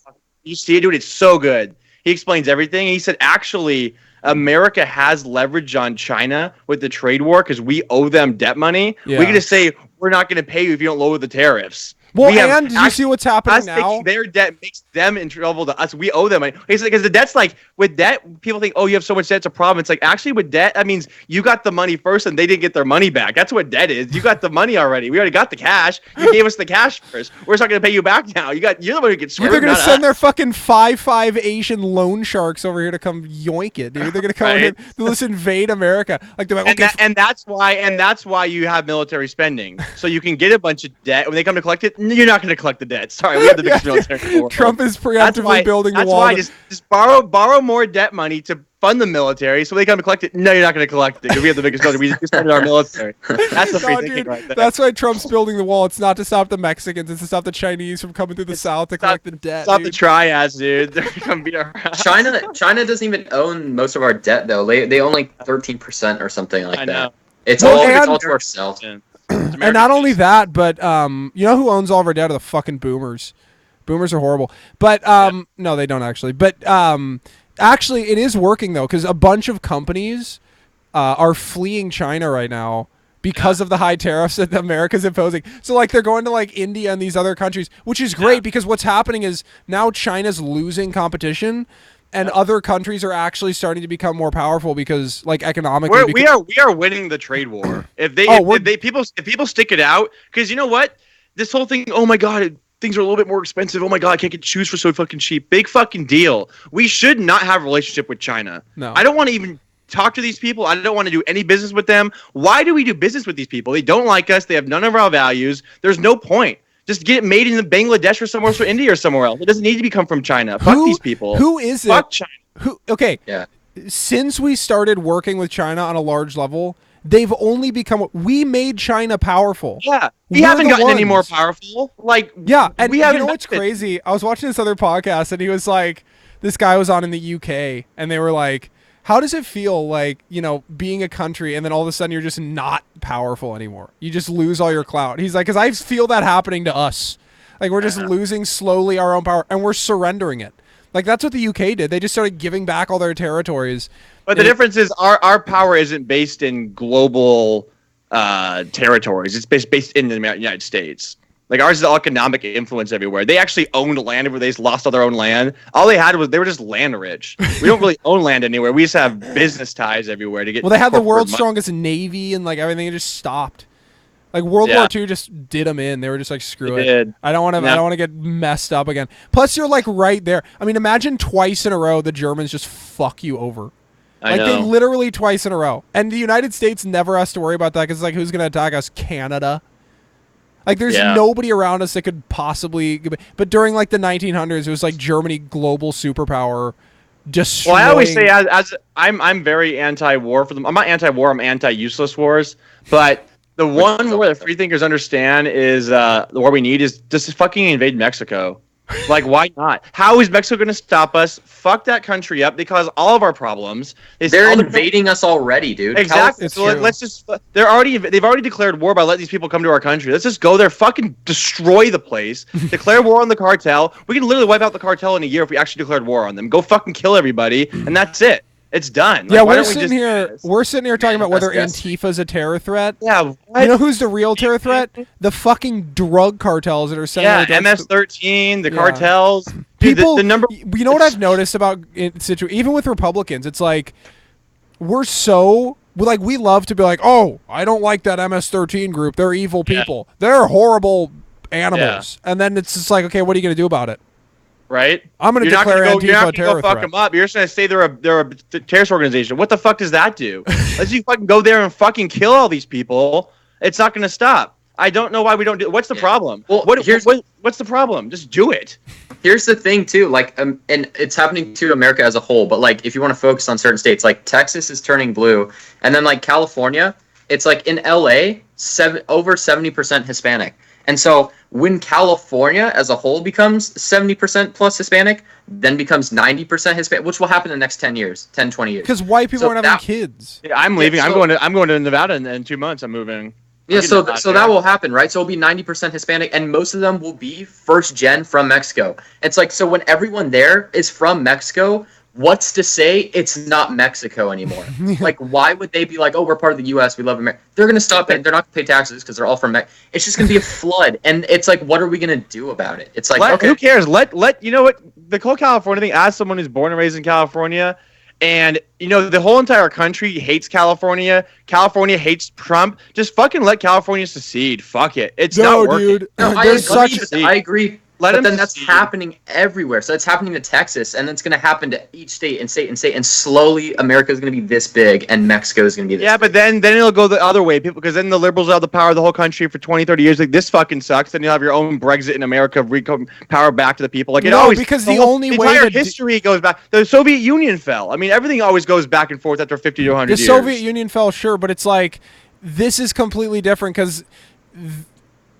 you see it, dude. It's so good. He explains everything. He said, actually, America has leverage on China with the trade war because we owe them debt money. Yeah. We can just say, we're not going to pay you if you don't lower the tariffs. Well, and did you see what's happening now? Their debt makes them in trouble to us. We owe them money. Because the debt's like, with debt, people think, oh, you have so much debt, it's a problem. It's like, actually, with debt, that means you got the money first and they didn't get their money back. That's what debt is. You got the money already. We already got the cash. You gave us the cash first. We're just not going to pay you back now. You're the one who gets screwed. They're going to send their fucking 5'5" Asian loan sharks over here to come yoink it, dude. They're going to come here. Let's invade America. Like, they're like, and that's why you have military spending. So you can get a bunch of debt. When they come to collect it, you're not going to collect the debt. Sorry, we have the biggest military in the world. Trump is preemptively building the wall. That's why just borrow more debt money to fund the military, so they come and collect it. No, you're not going to collect it because we have the biggest military. We just funded our military. That's the free thinking right there. That's why Trump's building the wall. It's not to stop the Mexicans. It's to stop the Chinese from coming through the South to collect the debt. Stop the triads, dude. They're going to beat our ass. China doesn't even own most of our debt though. They own like 13% or something like I that. know. It's Well, all to ourselves. And not only that, but you know who owns all of our debt are the fucking boomers. Boomers are horrible. But no, they don't actually. But actually, it is working though, because a bunch of companies are fleeing China right now because of the high tariffs that America's imposing. So like they're going to like India and these other countries, which is great because what's happening is now China's losing competition. And other countries are actually starting to become more powerful because, like, economically, we are winning the trade war. If people stick it out, because you know what, this whole thing. Oh my god, things are a little bit more expensive. Oh my god, I can't get shoes for so fucking cheap. Big fucking deal. We should not have a relationship with China. No, I don't want to even talk to these people. I don't want to do any business with them. Why do we do business with these people? They don't like us. They have none of our values. There's no point. Just get it made in Bangladesh or somewhere else, or India or somewhere else. It doesn't need to come from China. Fuck these people. Who is it? Fuck China. Okay. Yeah. Since we started working with China on a large level, they've only become. We made China powerful. Yeah. We We're haven't the gotten any more ones. powerful. Like, Yeah, and we you haven't know what's done it. crazy? I was watching this other podcast, and he was like, this guy was on in the UK, and they were like, how does it feel like, you know, being a country and then all of a sudden you're just not powerful anymore? You just lose all your clout. He's like, because I feel that happening to us. Like, we're just losing slowly our own power, and we're surrendering it. Like, that's what the UK did. They just started giving back all their territories. But the difference is our power isn't based in global territories. It's based in the United States. Like, ours is economic influence everywhere. They actually owned land where they just lost all their own land. All they had was they were just land rich. We don't really own land anywhere. We just have business ties everywhere to get. Well, they had the corporate world's money. strongest navy and, like, everything. It just stopped. Like, World War II just did them in. They were just like, screw it. I don't want to. I don't want to get messed up again. Plus, you're like right there. I mean, imagine twice in a row the Germans just fuck you over. I know. They literally twice in a row. And the United States never has to worry about that because, like, who's going to attack us? Canada. Like, there's nobody around us that could possibly. But during, like, the 1900s, it was like Germany, global superpower. Destroying. Well, I always say as I'm very anti-war for them. I'm not anti-war. I'm anti-useless wars. But the one war that free thinkers understand is the war we need is just fucking invade Mexico. Like, why not? How is Mexico going to stop us? Fuck that country up. They cause all of our problems. They're invading us already, dude. Exactly. So let's just. They've already declared war by letting these people come to our country. Let's just go there, fucking destroy the place, declare war on the cartel. We can literally wipe out the cartel in a year if we actually declared war on them. Go fucking kill everybody, and that's it. It's done. Yeah, we're sitting here talking about whether Antifa's a terror threat. Yeah, what? You know who's the real terror threat? The fucking drug cartels that are sending. Yeah, MS-13, the cartels. People, the number. You know what I've noticed about even with Republicans, it's like we're so like we love to be like, oh, I don't like that MS-13 group. They're evil people. They're horrible animals. And then it's just like, okay, what are you going to do about it? Right? I'm going to declare Antifa a terror fuck threat. them up. You're just going to say they're a terrorist organization. What the fuck does that do? Let's you fucking go there and fucking kill all these people. It's not going to stop. I don't know why we don't do. What's the problem? Well, what's the problem? Just do it. Here's the thing too, like, and it's happening to America as a whole. But like, if you want to focus on certain states, like Texas is turning blue, and then like California, it's like in LA, over 70% Hispanic. And so when California as a whole becomes 70% plus Hispanic, then becomes 90% Hispanic, which will happen in the next 10 years, 10, 20 years. Because white people aren't having kids. Yeah, I'm leaving. I'm going to Nevada in 2 months. I'm moving. Yeah, so that will happen, right? So it'll be 90% Hispanic, and most of them will be first gen from Mexico. It's like, so when everyone there is from Mexico, what's to say it's not Mexico anymore? Like, why would they be like, oh, we're part of the U.S., we love America? They're going to stop paying. They're not going to pay taxes because they're all from Mexico. It's just going to be a flood. And it's like, what are we going to do about it? It's like, okay. Who cares? You know what? The whole California thing, as someone who's born and raised in California, and, you know, the whole entire country hates California. California hates Trump. Just fucking let California secede. Fuck it. It's not working. Dude. No, I agree. But then that's happening everywhere. So it's happening to Texas, and it's going to happen to each state and state and state, and slowly America is going to be this big, and Mexico is going to be this big. Yeah, but then it'll go the other way, people, because then the liberals have the power of the whole country for 20, 30 years. Like, this fucking sucks. Then you'll have your own Brexit in America, power back to the people. Like, because the only way entire history goes back. The Soviet Union fell. I mean, everything always goes back and forth after 50 to 100 years. The Soviet Union fell, sure, but it's like this is completely different because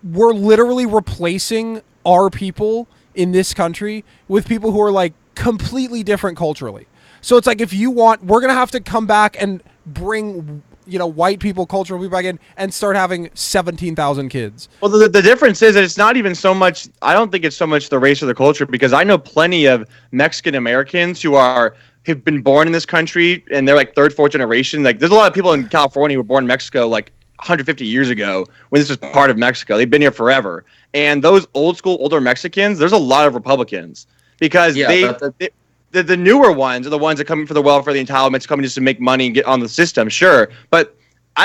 we're literally replacing our people in this country with people who are like completely different culturally. So it's like if you want, we're gonna have to come back and bring white people, cultural people back in and start having 17,000 kids. Well, the difference is that it's not even so much. I don't think it's so much the race or the culture, because I know plenty of Mexican Americans who have been born in this country and they're like third, fourth generation. Like, there's a lot of people in California who were born in Mexico like 150 years ago when this was part of Mexico. They've been here forever. And those older Mexicans, there's a lot of Republicans because the newer ones are the ones that come in for the welfare, the entitlements, coming just to make money and get on the system, sure. But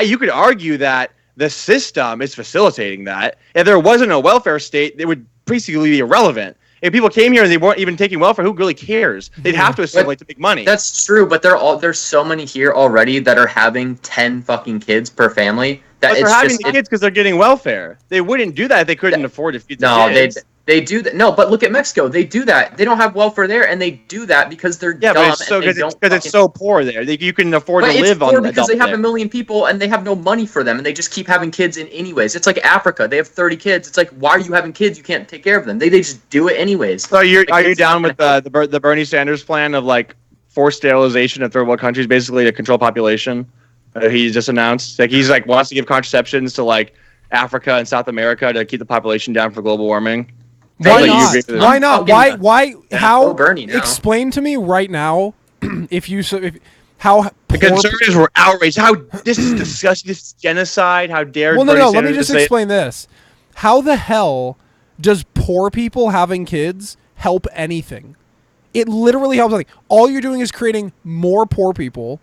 you could argue that the system is facilitating that. If there wasn't a welfare state, it would basically be irrelevant. If people came here and they weren't even taking welfare, who really cares? They'd have to assimilate to make money. That's true, but there's so many here already that are having 10 fucking kids per family. But they're having the kids because they're getting welfare. They wouldn't do that if they couldn't afford to feed the kids. No, they do that. No, but look at Mexico. They do that. They don't have welfare there, and they do that because they're dumb. Because it's so poor there. You can afford to live on because they have a million people and they have no money for them, and they just keep having kids in anyways. It's like Africa. They have 30 kids. It's like, why are you having kids? You can't take care of them. They just do it anyways. So are you down with the Bernie Sanders plan of like forced sterilization of third world countries, basically to control population? He just announced like he's like wants to give contraceptions to like Africa and South America to keep the population down for global warming. Why not? Why not? Why? How? Bernie now. Explain to me right now, how the conservatives were outraged. How this is disgusting. This is genocide. How dare? Well, no. Let me just explain this. How the hell does poor people having kids help anything? It literally helps nothing. All you're doing is creating more poor people,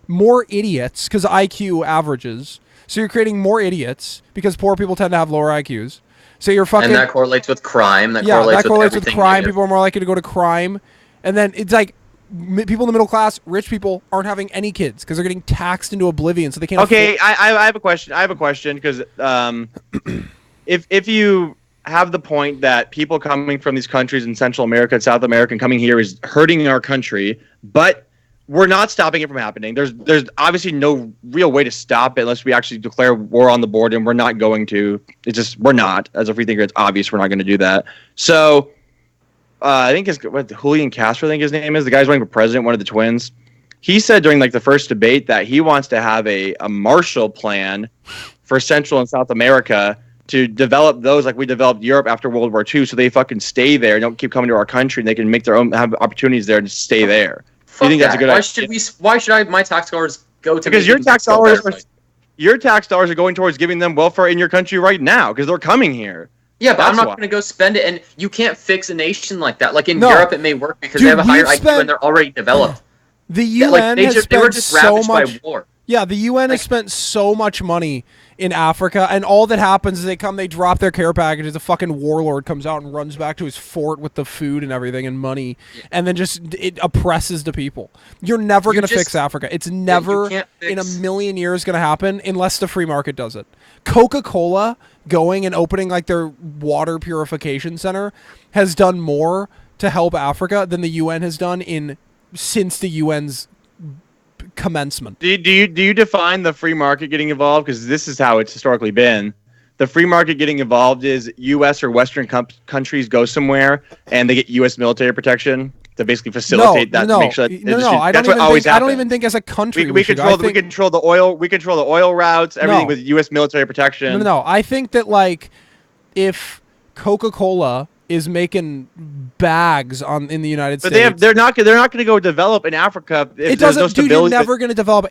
more idiots, because IQ averages. So you're creating more idiots because poor people tend to have lower IQs. So you're fucking. And that correlates with crime. That correlates with crime. Negative. People are more likely to go to crime. And then it's like people in the middle class, rich people, aren't having any kids because they're getting taxed into oblivion, so they can't. Okay, I have a question. I have a question because if you have the point that people coming from these countries in Central America and South America and coming here is hurting our country, but we're not stopping it from happening. There's obviously no real way to stop it unless we actually declare war on the board, and we're not going to. It's just we're not. As a free thinker, it's obvious we're not going to do that. So I think Julian Castro, I think his name is, the guy's running for president, one of the twins. He said during like the first debate that he wants to have a Marshall Plan for Central and South America to develop those like we developed Europe after World War II, so they fucking stay there and don't keep coming to our country, and they can make their own, have opportunities there and stay there. Do you think that's a good idea? Why should my tax dollars go to? Because your tax dollars are going towards giving them welfare in your country right now because they're coming here. Yeah, but I'm not going to go spend it, and you can't fix a nation like that. Like in Europe, it may work because they have a higher IQ and they're already developed. The UN has spent so much. By war. Yeah, the UN has spent so much money in Africa, and all that happens is they drop their care packages, a fucking warlord comes out and runs back to his fort with the food and everything and money, and then it oppresses the people. You're never going to fix Africa. It's never in a million years going to happen unless the free market does it. Coca-Cola going and opening like their water purification center has done more to help Africa than the UN has done since the UN's commencement. Do you define the free market getting involved? Because this is how it's historically been. The free market getting involved is U.S. or Western countries go somewhere and they get U.S. military protection to basically facilitate that. No, make sure I don't even think as a country we control the oil. We control the oil routes. Everything with U.S. military protection. No. I think that like if Coca-Cola is making bags in the United States. But they're not going to go develop in Africa. It doesn't. Dude, you're never going to develop.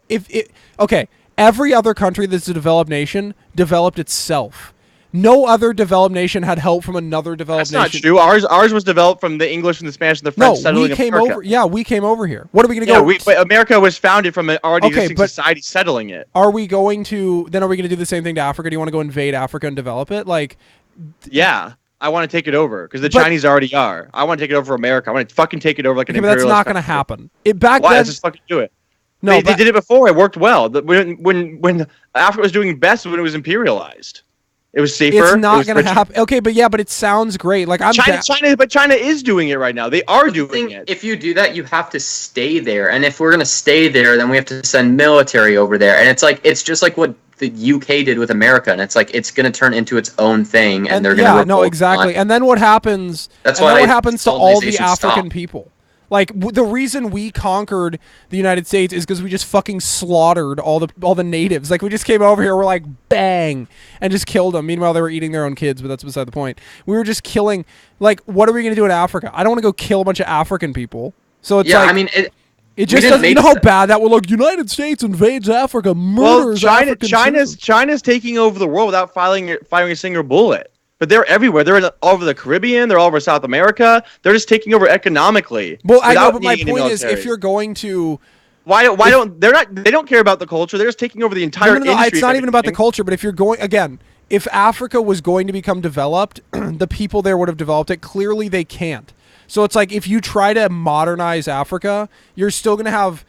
Okay, every other country that's a developed nation developed itself. No other developed nation had help from another developed nation. That's not true. Ours was developed from the English and the Spanish and the French settling we came America. over. Yeah, we came over here. What are we going to go? But America was founded from an already existing society settling it. Are we going to do the same thing to Africa? Do you want to go invade Africa and develop it? Like, yeah. I want to take it over because the But- Chinese already are. I want to take it over for America. I want to fucking take it over like an Okay, but that's imperialist not going to country. happen. Back Why? then, Let's just fucking do it. no, They did it before. It worked well. When Africa was doing best when it was imperialized, it was safer. it's it not was going to richer. happen. Okay, but it sounds great. Like China is doing it right now. They are doing it. If you do that, you have to stay there, and if we're gonna stay there, then we have to send military over there, and it's just like what the UK did with America, and it's like it's gonna turn into its own thing, and they're gonna revolt exactly. on. And then what happens? That's and why then what I happens to told all they the should African stop. people? Like the reason we conquered the United States is because we just fucking slaughtered all the natives. Like we just came over here, we're like bang, and just killed them. Meanwhile, they were eating their own kids, but that's beside the point. We were just killing. Like, what are we gonna do in Africa? I don't want to go kill a bunch of African people. So it's Yeah, like, I mean, it just doesn't. You know how bad that will look. United States invades Africa, murders African citizens. China's taking over the world without firing a single bullet. But they're everywhere. They're all over the Caribbean. They're all over South America. They're just taking over economically. Well, I know, without but my needing any point is, if military. you're going to, they don't care about the culture. They're just taking over the entire no, industry. it's not even about the culture. But if you're going again, if Africa was going to become developed, the people there would have developed it. Clearly, they can't. So it's like if you try to modernize Africa, you're still going to have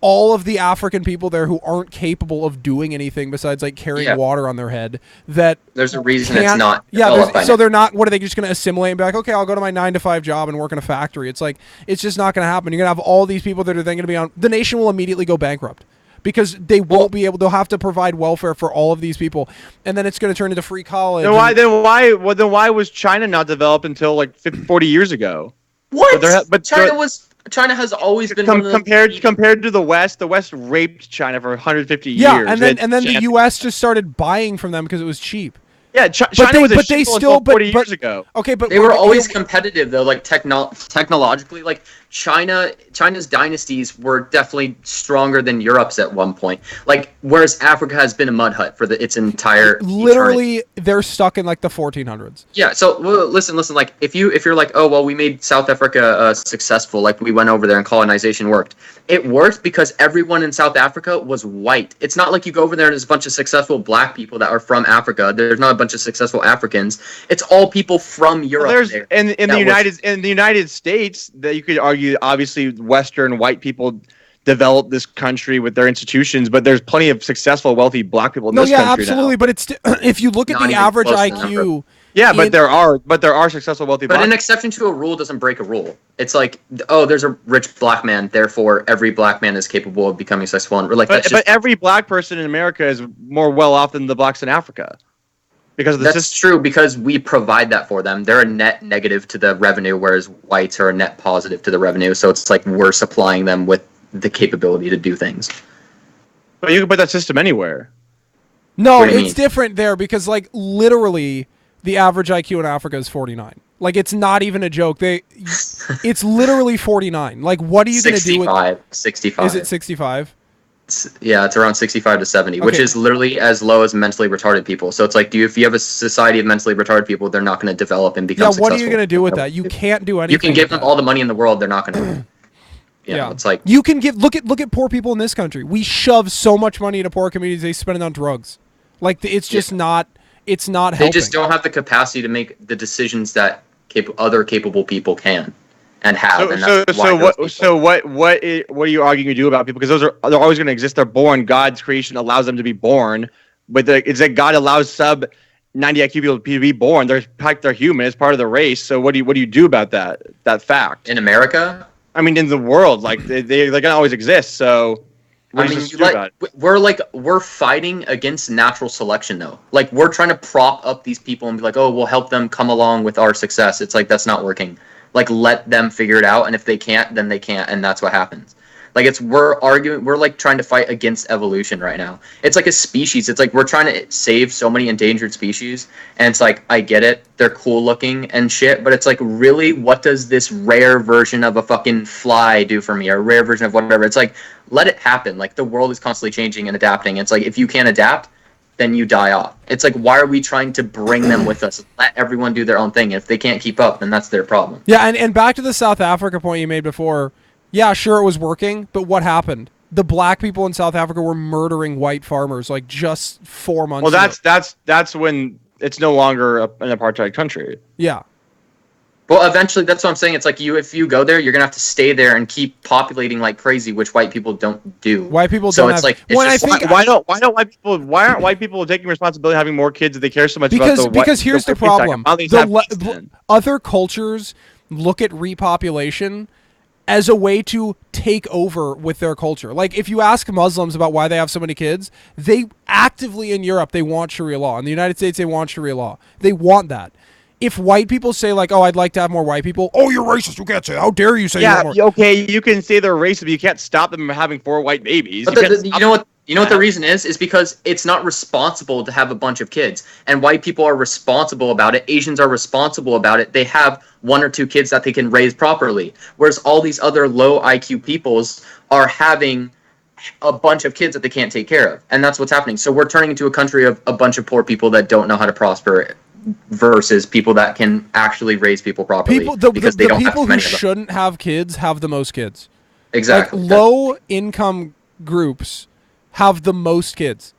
all of the African people there who aren't capable of doing anything besides like carrying water on their head. That there's a reason can't- it's not. so they're not. What are they just going to assimilate and be like, okay, I'll go to my 9-to-5 job and work in a factory? It's like it's just not going to happen. You're going to have all these people that are then going to be on. The nation will immediately go bankrupt. Because they won't be able, they'll have to provide welfare for all of these people, and then it's going to turn into free college. Then why was China not developed until like 50, 40 years ago? What? China has always been compared to the West raped China for 150 years. Yeah, and then the U.S. just started buying from them because it was cheap. Yeah, China was a shithole until 40 years ago. Okay, but they were always competitive though, like technologically. Like China's dynasties were definitely stronger than Europe's at one point. Like whereas Africa has been a mud hut for its entire literally eternity. They're stuck in like the 1400s. Yeah. So listen. Like if you're like, oh well, we made South Africa successful. Like we went over there and colonization worked. It worked because everyone in South Africa was white. It's not like you go over there and there's a bunch of successful black people that are from Africa. There's not a bunch of successful Africans. It's all people from Europe. In the United States, that you could argue, obviously, Western white people developed this country with their institutions, but there's plenty of successful, wealthy black people in this country absolutely. now. But it's if you look at the average IQ. Yeah, but there are successful, wealthy. But black an exception to a rule doesn't break a rule. It's like, oh, there's a rich black man, therefore every black man is capable of becoming successful. And like, but every black person in America is more well off than the blacks in Africa. Because that's true because we provide that for them. They're a net negative to the revenue, whereas whites are a net positive to the revenue. So it's like we're supplying them with the capability to do things. But you can put that system anywhere. No, it's different there because like literally the average IQ in Africa is 49. Like it's not even a joke. It's literally 49. Like what are you going to do with 65? Is it 65? Yeah, it's around 65 to 70, which is literally as low as mentally retarded people. So it's like, if you have a society of mentally retarded people, they're not going to develop and become successful. Yeah, what are you going to do with that? You can't do anything. You can give them all the money in the world, they're not going to. Yeah, it's like you can look at poor people in this country. We shove so much money into poor communities, they spend it on drugs. Like it's just not. It's not helping. They just don't have the capacity to make the decisions that other capable people can. And have. What are you arguing to do about people? Because they're always going to exist. They're born. God's creation allows them to be born, but it's that God allows sub 90 IQ people to be born. They're human. It's part of the race. So what do you do about that fact? In America, I mean, in the world, like they're going to always exist. So what do you do about it? We're fighting against natural selection though. Like we're trying to prop up these people and be like, oh, we'll help them come along with our success. It's like that's not working. Like, let them figure it out, and if they can't, then they can't, and that's what happens. Like, we're like trying to fight against evolution right now. It's like a species. It's like we're trying to save so many endangered species, and it's like, I get it, they're cool looking and shit, but it's like, really, what does this rare version of a fucking fly do for me, or a rare version of whatever? It's like, let it happen. Like, the world is constantly changing and adapting. It's like, if you can't adapt, then you die off. It's like, why are we trying to bring them with us? Let everyone do their own thing. If they can't keep up, then that's their problem. Yeah, and back to the South Africa point you made before. Yeah, sure, it was working, but what happened? The black people in South Africa were murdering white farmers like just 4 months ago. Well, that's when it's no longer an apartheid country. Yeah. Well, eventually, that's what I'm saying. It's like if you go there, you're gonna have to stay there and keep populating like crazy, which white people don't do. White people So don't it's have. like, it's When I just- think Why aren't white people taking responsibility having more kids if they care so much about the because here's the white people? problem: How these have kids then? other cultures look at repopulation as a way to take over with their culture. Like if you ask Muslims about why they have so many kids, they actively in Europe they want Sharia law. In the United States they want Sharia law. They want that. If white people say like, "Oh, I'd like to have more white people," "Oh, you're racist. You can't say. How dare you say you want more?" Okay, you can say they're racist, but you can't stop them from having 4 white babies. But you know what? You know what the reason is because it's not responsible to have a bunch of kids, and white people are responsible about it. Asians are responsible about it. They have 1 or 2 kids that they can raise properly, whereas all these other low IQ peoples are having a bunch of kids that they can't take care of, and that's what's happening. So we're turning into a country of a bunch of poor people that don't know how to prosper, versus people that can actually raise people properly. Because they don't have people too many who of them. shouldn't have kids have the most kids. Exactly. Like low income groups have the most kids.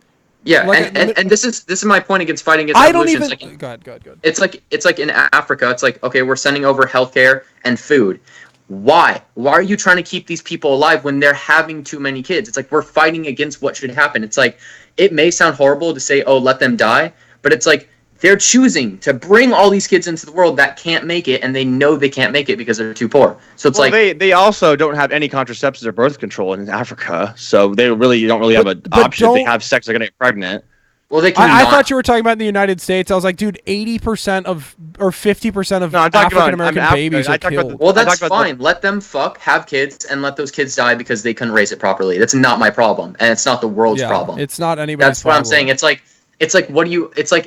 Yeah, Like, and this is my point against fighting against I don't evolution. even. Go ahead. It's like in Africa. It's like, okay, we're sending over healthcare and food. Why? Why are you trying to keep these people alive when they're having too many kids? It's like we're fighting against what should happen. It's like it may sound horrible to say, "Oh, let them die," but it's like they're choosing to bring all these kids into the world that can't make it, and they know they can't make it because they're too poor. So it's they also don't have any contraceptives or birth control in Africa, so they really don't really have an option. If they have sex, they're gonna get pregnant. Well, they can. I thought you were talking about in the United States. I was like, dude, 80% of or 50% of African American babies are killed. Well, that's fine. Let them fuck, have kids, and let those kids die because they couldn't raise it properly. That's not my problem, and it's not the world's problem. It's not anybody's That's what I'm saying. It's like it's like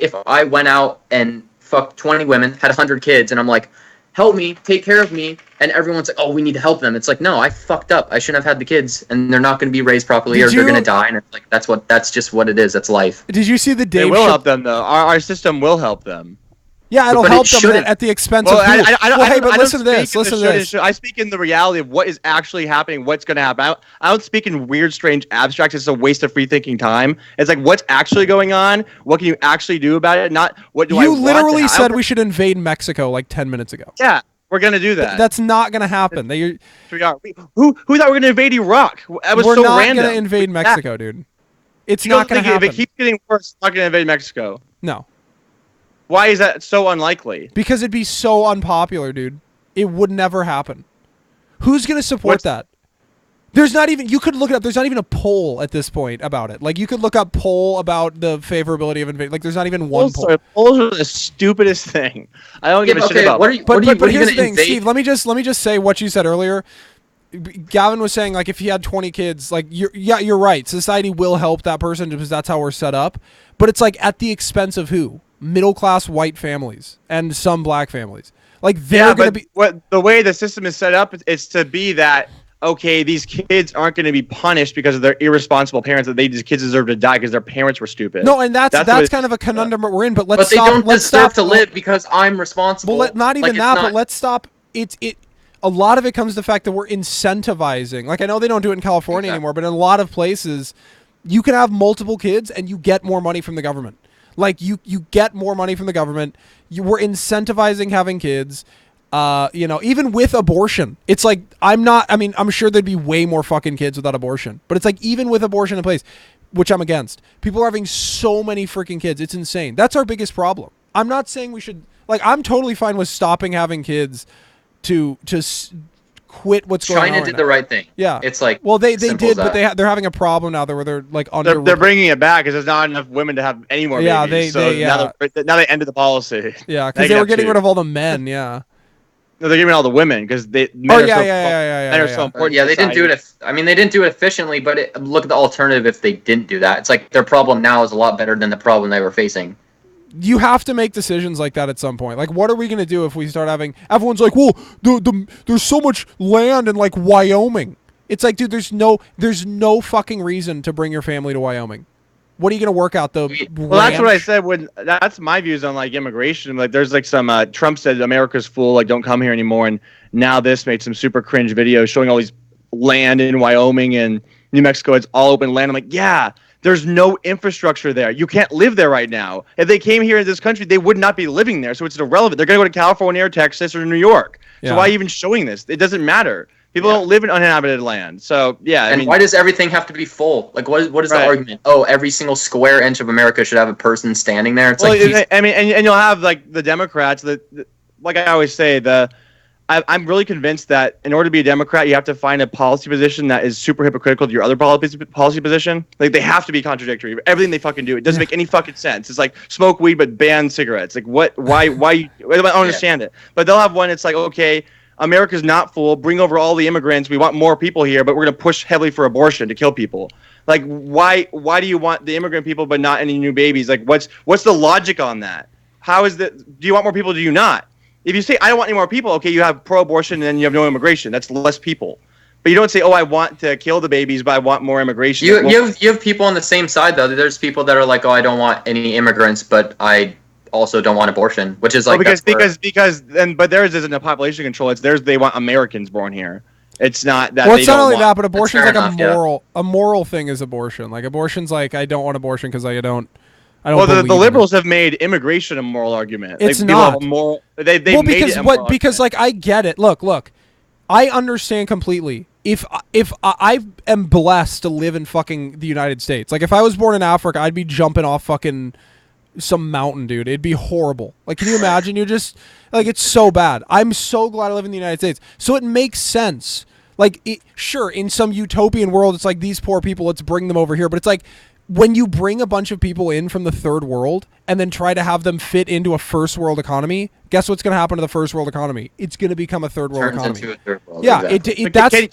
if I went out and fucked 20 women, had 100 kids, and I'm like, help me, take care of me, and everyone's like, oh, we need to help them. It's like, no, I fucked up. I shouldn't have had the kids, and they're not going to be raised properly, or they're going to die, and it's like that's just what it is. That's life. Did you see the Dave? It will help them though. Our system will help them. Yeah, it'll help them at the expense of who? But listen to this. Listen to this. I speak in the reality of what is actually happening, what's going to happen. I don't speak in weird, strange abstracts. It's a waste of free thinking time. It's like what's actually going on. What can you actually do about it? Not what do I want. You literally said we should invade Mexico like 10 minutes ago. Yeah, we're going to do that. That's not going to happen. Who thought we were going to invade Iraq? That was we're so not random. going to invade Mexico, dude. It's not going to happen. If it keeps getting worse, we're not going to invade Mexico. No. Why is that so unlikely? Because it'd be so unpopular, dude. It would never happen. Who's going to support that? There's not even, you could look it up, there's not even a poll at this point about it. Like, you could look up poll about the favorability of invasion. Like, there's not even one poll. Polls are the stupidest thing. I don't give a shit about. But here's the thing, Steve, let me just say what you said earlier. Gavin was saying, like, if he had 20 kids, like, you're right. Society will help that person because that's how we're set up. But it's, like, at the expense of who? Middle-class white families and some black families. Like, they're going to be... the way the system is set up is to be that, okay, these kids aren't going to be punished because of their irresponsible parents, that these kids deserve to die because their parents were stupid. No, and that's kind of a conundrum we're in, but let's stop... But they don't deserve to live because I'm responsible. Well, not even that, but let's stop... A lot of it comes to the fact that we're incentivizing. Like, I know they don't do it in California anymore, but in a lot of places, you can have multiple kids and you get more money from the government. Like, you get more money from the government. We're incentivizing having kids. Even with abortion, it's like, I'm sure there'd be way more fucking kids without abortion. But it's like, even with abortion in place, which I'm against, people are having so many freaking kids. It's insane. That's our biggest problem. I'm not saying we should, like, I'm totally fine with stopping having kids to quit what's going on. China did the right thing. Yeah, it's like, well, they did, but they're having a problem now. Where they're like under. They're bringing it back because there's not enough women to have any more babies. Now they ended the policy. Yeah, because they were getting rid of all the men. Yeah. No, they're giving all the women because men are so important. Yeah, they didn't do it. They didn't do it efficiently, but look at the alternative if they didn't do that. It's like their problem now is a lot better than the problem they were facing. You have to make decisions like that at some point. Like, what are we going to do if we start having... Everyone's like, well, there's so much land in, like, Wyoming. It's like, dude, there's no fucking reason to bring your family to Wyoming. What are you going to work out, though? Well, that's what I said. That's my views on, like, immigration. Like, there's, like, some... Trump said America's full, like, don't come here anymore. And now this made some super cringe videos showing all these land in Wyoming and New Mexico. It's all open land. I'm like, yeah... There's no infrastructure there. You can't live there right now. If they came here in this country, they would not be living there. So it's irrelevant. They're going to go to California or Texas or New York. So Yeah. why even showing this? It doesn't matter. People don't live in uninhabited land. So, yeah. And why does everything have to be full? Like, what is the argument? Oh, every single square inch of America should have a person standing there. It's and you'll have, like, the Democrats that, like I always say, I'm really convinced that in order to be a Democrat, you have to find a policy position that is super hypocritical to your other policy position. Like, they have to be contradictory. Everything they fucking do, it doesn't make any fucking sense. It's like smoke weed but ban cigarettes. Like, what? Why? I don't understand it. But they'll have one. It's like, okay, America's not full. Bring over all the immigrants. We want more people here, but we're gonna push heavily for abortion to kill people. Like, why? Why do you want the immigrant people but not any new babies? Like, what's the logic on that? How is that? Do you want more people? Do you not? If you say, I don't want any more people, okay, you have pro-abortion and then you have no immigration. That's less people. But you don't say, oh, I want to kill the babies, but I want more immigration. You have people on the same side, though. There's people that are like, oh, I don't want any immigrants, but I also don't want abortion, which is like... But theirs isn't a population control. It's theirs, they want Americans born here. It's not that well, they it's not don't only want... that, but abortion's like enough, a moral thing is abortion. Like, abortion's like, I don't want abortion because I don't Well, the liberals have made immigration a moral argument. It's like, not. They made it a moral because like I get it. Look, I understand completely. If I am blessed to live in fucking the United States, like if I was born in Africa, I'd be jumping off fucking some mountain, dude. It'd be horrible. Like, can you imagine? You're just like, it's so bad. I'm so glad I live in the United States. So it makes sense. Like, sure, in some utopian world, it's like these poor people, let's bring them over here. But it's like, when you bring a bunch of people in from the third world and then try to have them fit into a first world economy, guess what's going to happen to the first world economy? It's going to become a third world economy. Into a third world, yeah, exactly. that's...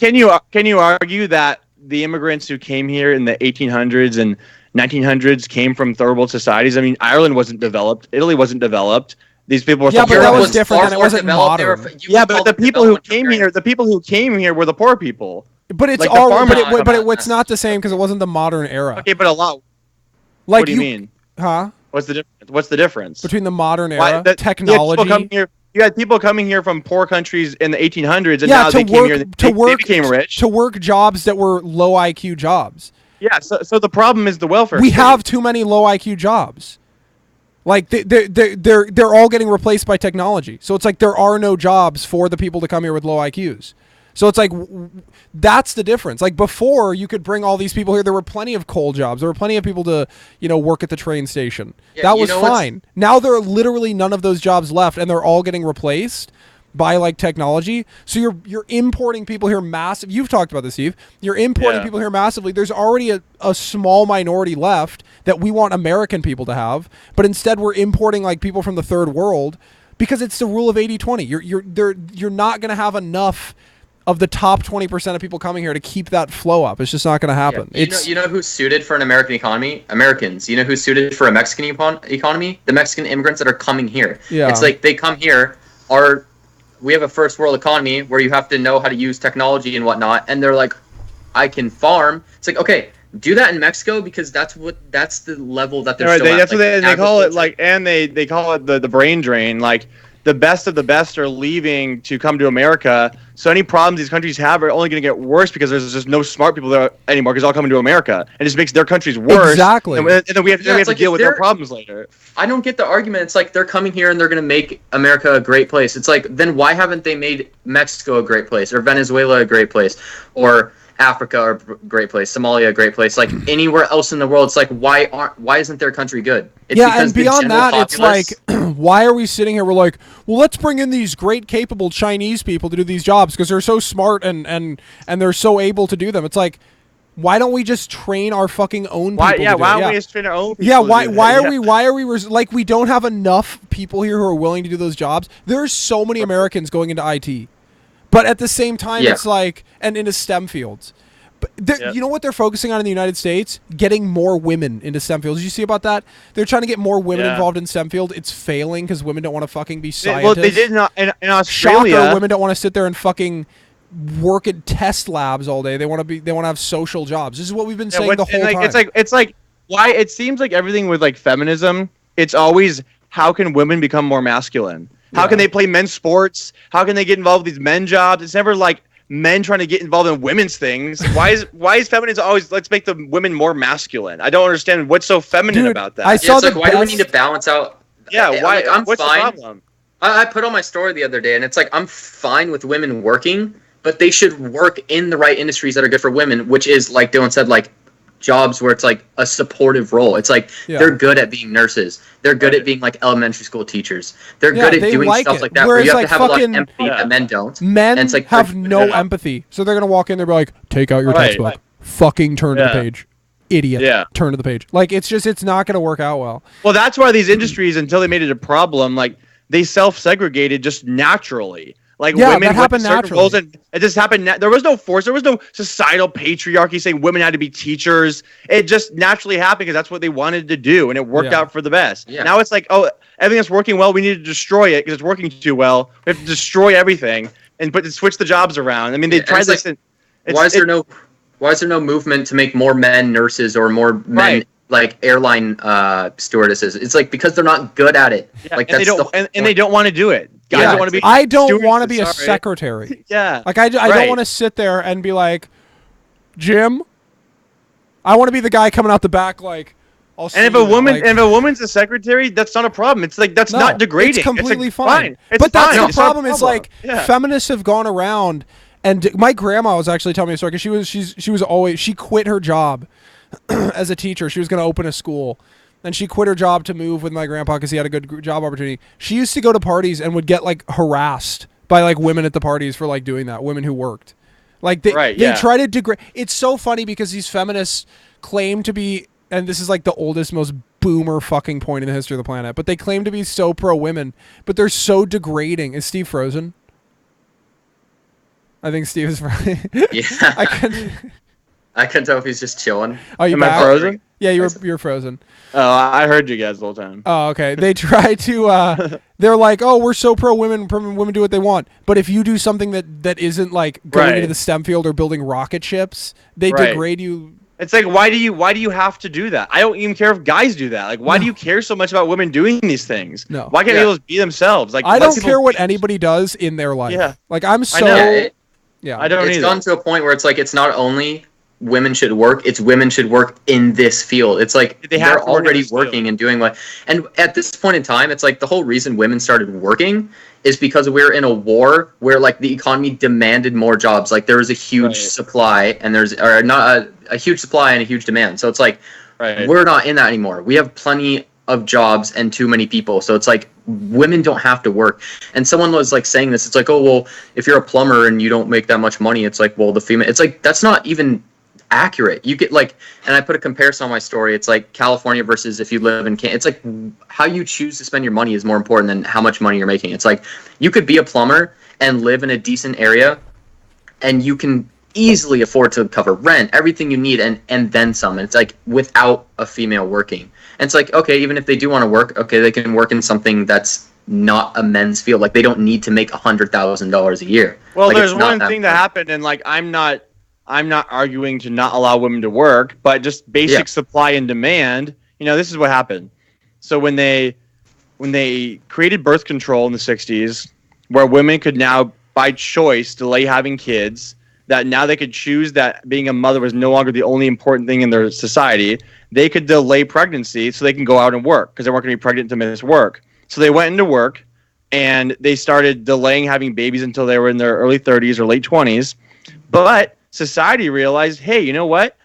Can you argue that the immigrants who came here in the 1800s and 1900s came from third world societies? I mean, Ireland wasn't developed, Italy wasn't developed. These people were... Yeah, but that was different, and it far wasn't developed. modern. Yeah, but the people who came here were the poor people. But it's Like the all... farmers- But it's not the same because it wasn't the modern era. Okay, but a lot. Like, What do you mean? Huh? What's the difference? What's the difference? Between the modern Why- era, that- technology... You had people coming here from poor countries in the 1800s, and Yeah, now they came here. They became rich. to work jobs that were low IQ jobs. Yeah, so the problem is the welfare. We state. have too many low IQ jobs. Like they're all getting replaced by technology. So it's like there are no jobs for the people to come here with low IQs. So it's like that's the difference. Like before, you could bring all these people here. There were plenty of coal jobs. There were plenty of people to work at the train station. Yeah, that was fine. Now there are literally none of those jobs left, and they're all getting replaced by like technology. So you're importing people here massive. You've talked about this, Steve. You're importing people here massively. There's already a small minority left that we want American people to have, but instead we're importing like people from the third world because it's the rule of 80-20. You're not going to have enough of the top 20% of people coming here to keep that flow up. It's just not going to happen. Yeah. You know who's suited for an American economy? Americans. You know who's suited for a Mexican economy? The Mexican immigrants that are coming here. Yeah. It's like they come here, we have a first world economy where you have to know how to use technology and whatnot, and they're like, I can farm. It's like, okay, do that in Mexico because that's the level that they're still at. That's what they call it, like, and they call it the brain drain. Like, the best of the best are leaving to come to America. So any problems these countries have are only going to get worse because there's just no smart people there anymore because they're all coming to America. It just makes their countries worse. Exactly. And then we have to deal with their problems later. I don't get the argument. It's like they're coming here and they're going to make America a great place. It's like, then why haven't they made Mexico a great place or Venezuela a great place or Africa a great place, Somalia a great place, like anywhere else in the world? It's like, why isn't their country good? It's and beyond that, it's like, why are we sitting here? We're like, well, let's bring in these great, capable Chinese people to do these jobs because they're so smart and they're so able to do them. It's like, why don't we just train our fucking own people? Why don't we just train our own people? Yeah, why are we like, we don't have enough people here who are willing to do those jobs? There's so many Americans going into IT. But at the same time, it's like, and into STEM fields. But you know what they're focusing on in the United States? Getting more women into STEM fields. Did you see about that? They're trying to get more women involved in STEM field. It's failing because women don't want to fucking be scientists. Well, they did not in Australia. Shocker, women don't want to sit there and fucking work at test labs all day. They want to have social jobs. This is what we've been saying the whole time. It's like why it seems like everything with like feminism, it's always how can women become more masculine? How can they play men's sports? How can they get involved with these men jobs? It's never like men trying to get involved in women's things. Why is feminism always let's make the women more masculine? I don't understand what's so feminine about that. I saw it's like, why do we need to balance out? Yeah, why? Like, I'm what's fine. the problem? I put on my story the other day, and it's like I'm fine with women working, but they should work in the right industries that are good for women, which is like Dylan said, like jobs where it's like a supportive role. It's like they're good at being nurses. They're good at being like elementary school teachers. They're good at doing stuff like that. Whereas, where you have like, to have a lot of empathy that men don't. Men and it's like, have no empathy, so they're gonna walk in there and be like, "Take out your textbook, fucking turn to the page, idiot, turn to the page." Like it's not gonna work out well. Well, that's why these industries, until they made it a problem, like they self-segregated just naturally. Like women that happened naturally. Roles, and it just happened. There was no force. There was no societal patriarchy saying women had to be teachers. It just naturally happened because that's what they wanted to do, and it worked out for the best. Yeah. Now it's like, oh, everything that's working well, we need to destroy it because it's working too well. We have to destroy everything and switch the jobs around. I mean, they tried this. Like, why is there no movement to make more men nurses or more men like airline stewardesses? It's like because they're not good at it. Yeah, like and they don't want to do it. Guys don't want to be. I don't want to be a secretary. Like I don't want to sit there and be like, Jim. I want to be the guy coming out the back like. And if a woman's a secretary, that's not a problem. It's like that's not degrading. It's completely like, fine. But that's the problem. Is like feminists have gone around, and my grandma was actually telling me a story because she quit her job as a teacher. She was going to open a school. And she quit her job to move with my grandpa because he had a good job opportunity. She used to go to parties and would get like harassed by like women at the parties for like doing that. Women who worked, like they try to degrade. It's so funny because these feminists claim to be, and this is like the oldest, most boomer fucking point in the history of the planet. But they claim to be so pro women, but they're so degrading. Is Steve frozen? I think Steve is frozen. Yeah, I couldn't tell if he's just chilling. Oh, you Am I frozen? Yeah, you're frozen. Oh, I heard you guys the whole time. Oh, okay. They try to. They're like, oh, we're so pro women. Women do what they want. But if you do something that isn't like going into the STEM field or building rocket ships, they degrade you. It's like, why do you have to do that? I don't even care if guys do that. Like, why do you care so much about women doing these things? No. Why can't they just be themselves? Like, I don't care what anybody does in their life. Yeah. Like I'm so. I don't. It's gone to a point where it's like it's not only women should work, it's women should work in this field. It's like they're already working and doing what. And at this point in time, it's like the whole reason women started working is because we were in a war where like the economy demanded more jobs. Like there was a huge supply and a huge supply and a huge demand. So it's like we're not in that anymore. We have plenty of jobs and too many people. So it's like women don't have to work. And someone was like saying this. It's like, oh well, if you're a plumber and you don't make that much money, it's like, well, the female. It's like that's not even accurate. You get like, and I put a comparison on my story. It's like California versus if you live in Canada. It's like how you choose to spend your money is more important than how much money you're making. It's like you could be a plumber and live in a decent area, and you can easily afford to cover rent, everything you need, and then some. And it's like without a female working. And it's like, okay, even if they do want to work, okay, they can work in something that's not a men's field. Like they don't need to make $100,000 a year. Well, like, there's one thing that happened, and like I'm not arguing to not allow women to work, but just basic supply and demand. You know, this is what happened. So when they created birth control in the 60s, where women could now by choice delay having kids, that now they could choose that being a mother was no longer the only important thing in their society. They could delay pregnancy so they can go out and work because they weren't going to be pregnant to miss work. So they went into work and they started delaying having babies until they were in their early 30s or late 20s. But society realized, hey, you know what?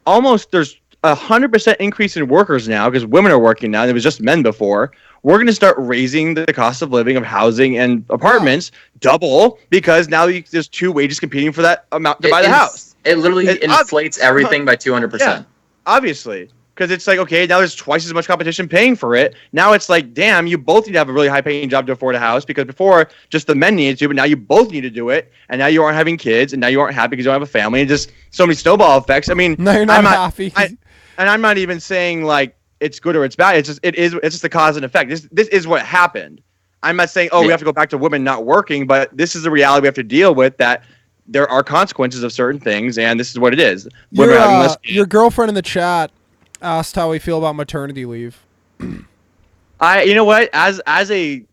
Almost there's 100% increase in workers now because women are working now. It was just men before. We're going to start raising the cost of living of housing and apartments double because now there's two wages competing for that amount to buy the house. It literally inflates everything by 200%. Yeah, obviously. Because it's like, okay, now there's twice as much competition paying for it. Now it's like, damn, you both need to have a really high-paying job to afford a house because before just the men needed to, but now you both need to do it, and now you aren't having kids, and now you aren't happy because you don't have a family, and just so many snowball effects. I mean, no, you're not happy. And I'm not even saying like it's good or it's bad. It's just the cause and effect. This is what happened. I'm not saying, we have to go back to women not working, but this is the reality we have to deal with, that there are consequences of certain things, and this is what it is. Women having less kids. Your girlfriend in the chat asked how we feel about maternity leave. You know what? As a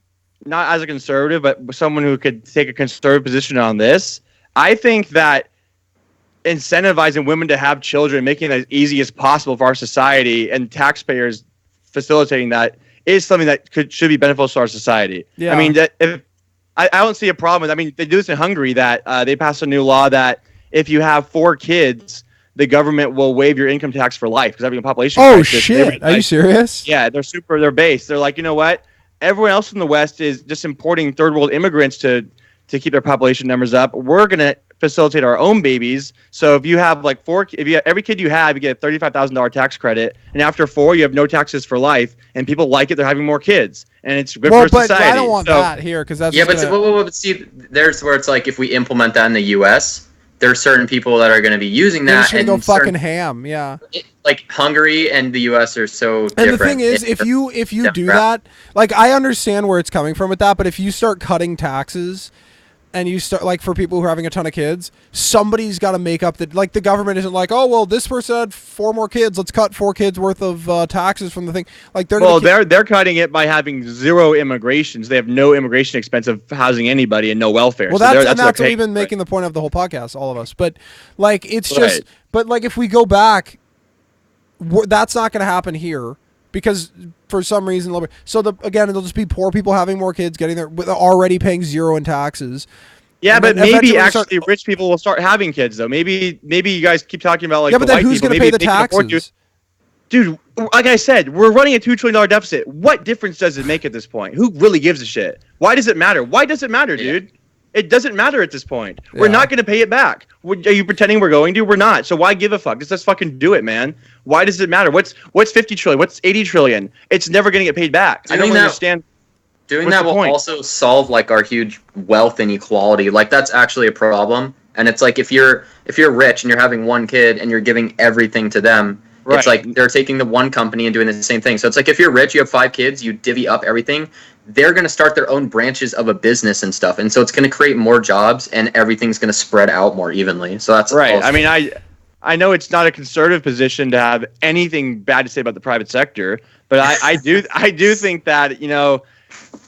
not as a conservative, but someone who could take a conservative position on this, I think that incentivizing women to have children, making it as easy as possible for our society, and taxpayers facilitating that is something that should be beneficial to our society. Yeah. I mean, I don't see a problem with. I mean, they do this in Hungary. That they passed a new law that if you have 4 kids, the government will waive your income tax for life because having a population. Oh crisis, shit! Are you serious? Yeah, they're based. They're like, you know what? Everyone else in the West is just importing third world immigrants to keep their population numbers up. We're gonna facilitate our own babies. So if you have like 4, every kid you have, you get a $35,000 tax credit, and after 4, you have no taxes for life. And people like it; they're having more kids, and it's good for society. But I don't want that here because that's but see, there's where it's like if we implement that in the U.S., there are certain people that are going to be using that. They're just gonna go fucking ham, yeah. Like Hungary and the U.S. are so different. And the thing is, if you do that, like I understand where it's coming from with that, but if you start cutting taxes. And you start, like, for people who are having a ton of kids, somebody's got to make up the, like, the government isn't like, oh, well, this person had 4 more kids, let's cut 4 kids worth of taxes from the thing. Like, they're cutting it by having 0 immigrations. They have no immigration expense of housing anybody and no welfare. Well, that's what we've been making the point of the whole podcast, all of us. But, like, it's just, but, like, if we go back, that's not going to happen here. Because for some reason, so again, it'll just be poor people having more kids, getting their already paying 0 in taxes. Yeah, but maybe actually rich people will start having kids though. Maybe you guys keep talking about like yeah, but then who's going to pay the taxes? Dude, like I said, we're running a $2 trillion deficit. What difference does it make at this point? Who really gives a shit? Why does it matter? Why does it matter, dude? It doesn't matter at this point. Yeah. We're not going to pay it back. Are you pretending we're going to? We're not. So why give a fuck? Just fucking do it, man. Why does it matter? What's 50 trillion? What's 80 trillion? It's never going to get paid back. I don't understand. Doing that will also solve like our huge wealth inequality. Like that's actually a problem. And it's like if you're rich and you're having 1 kid and you're giving everything to them, right. It's like they're taking the one company and doing the same thing. So it's like if you're rich, you have 5 kids, you divvy up everything. They're going to start their own branches of a business and stuff. And so it's going to create more jobs and everything's going to spread out more evenly. So that's right. Also- I mean, I know it's not a conservative position to have anything bad to say about the private sector, but I do think that, you know,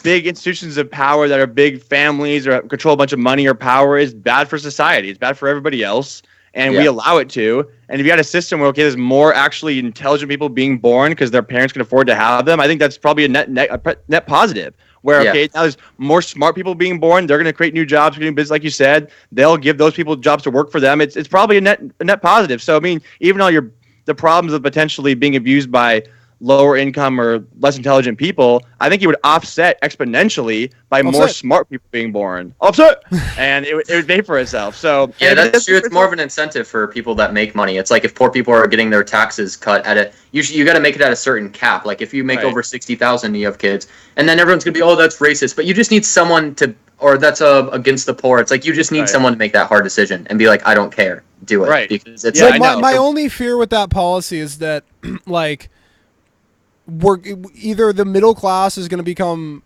big institutions of power that are big families or control a bunch of money or power is bad for society. It's bad for everybody else. And we allow it to. And if you had a system where, okay, there's more actually intelligent people being born because their parents can afford to have them, I think that's probably a net positive. Where, okay, now there's more smart people being born. They're going to create new jobs, creating business, like you said. They'll give those people jobs to work for them. It's probably a net positive. So, I mean, even though the problems of potentially being abused by lower income or less intelligent people, I think it would offset exponentially by more smart people being born. Offset! And it would pay for itself. So yeah, that's true. It's more of an incentive for people that make money. It's like if poor people are getting their taxes cut at you got to make it at a certain cap. Like if you make over 60,000 and you have kids, and then everyone's gonna be, oh, that's racist. But you just need someone to, or that's against the poor. It's like you just need someone to make that hard decision and be like, I don't care, do it. Right. Because it's my only fear with that policy is that like. Either the middle class is going to become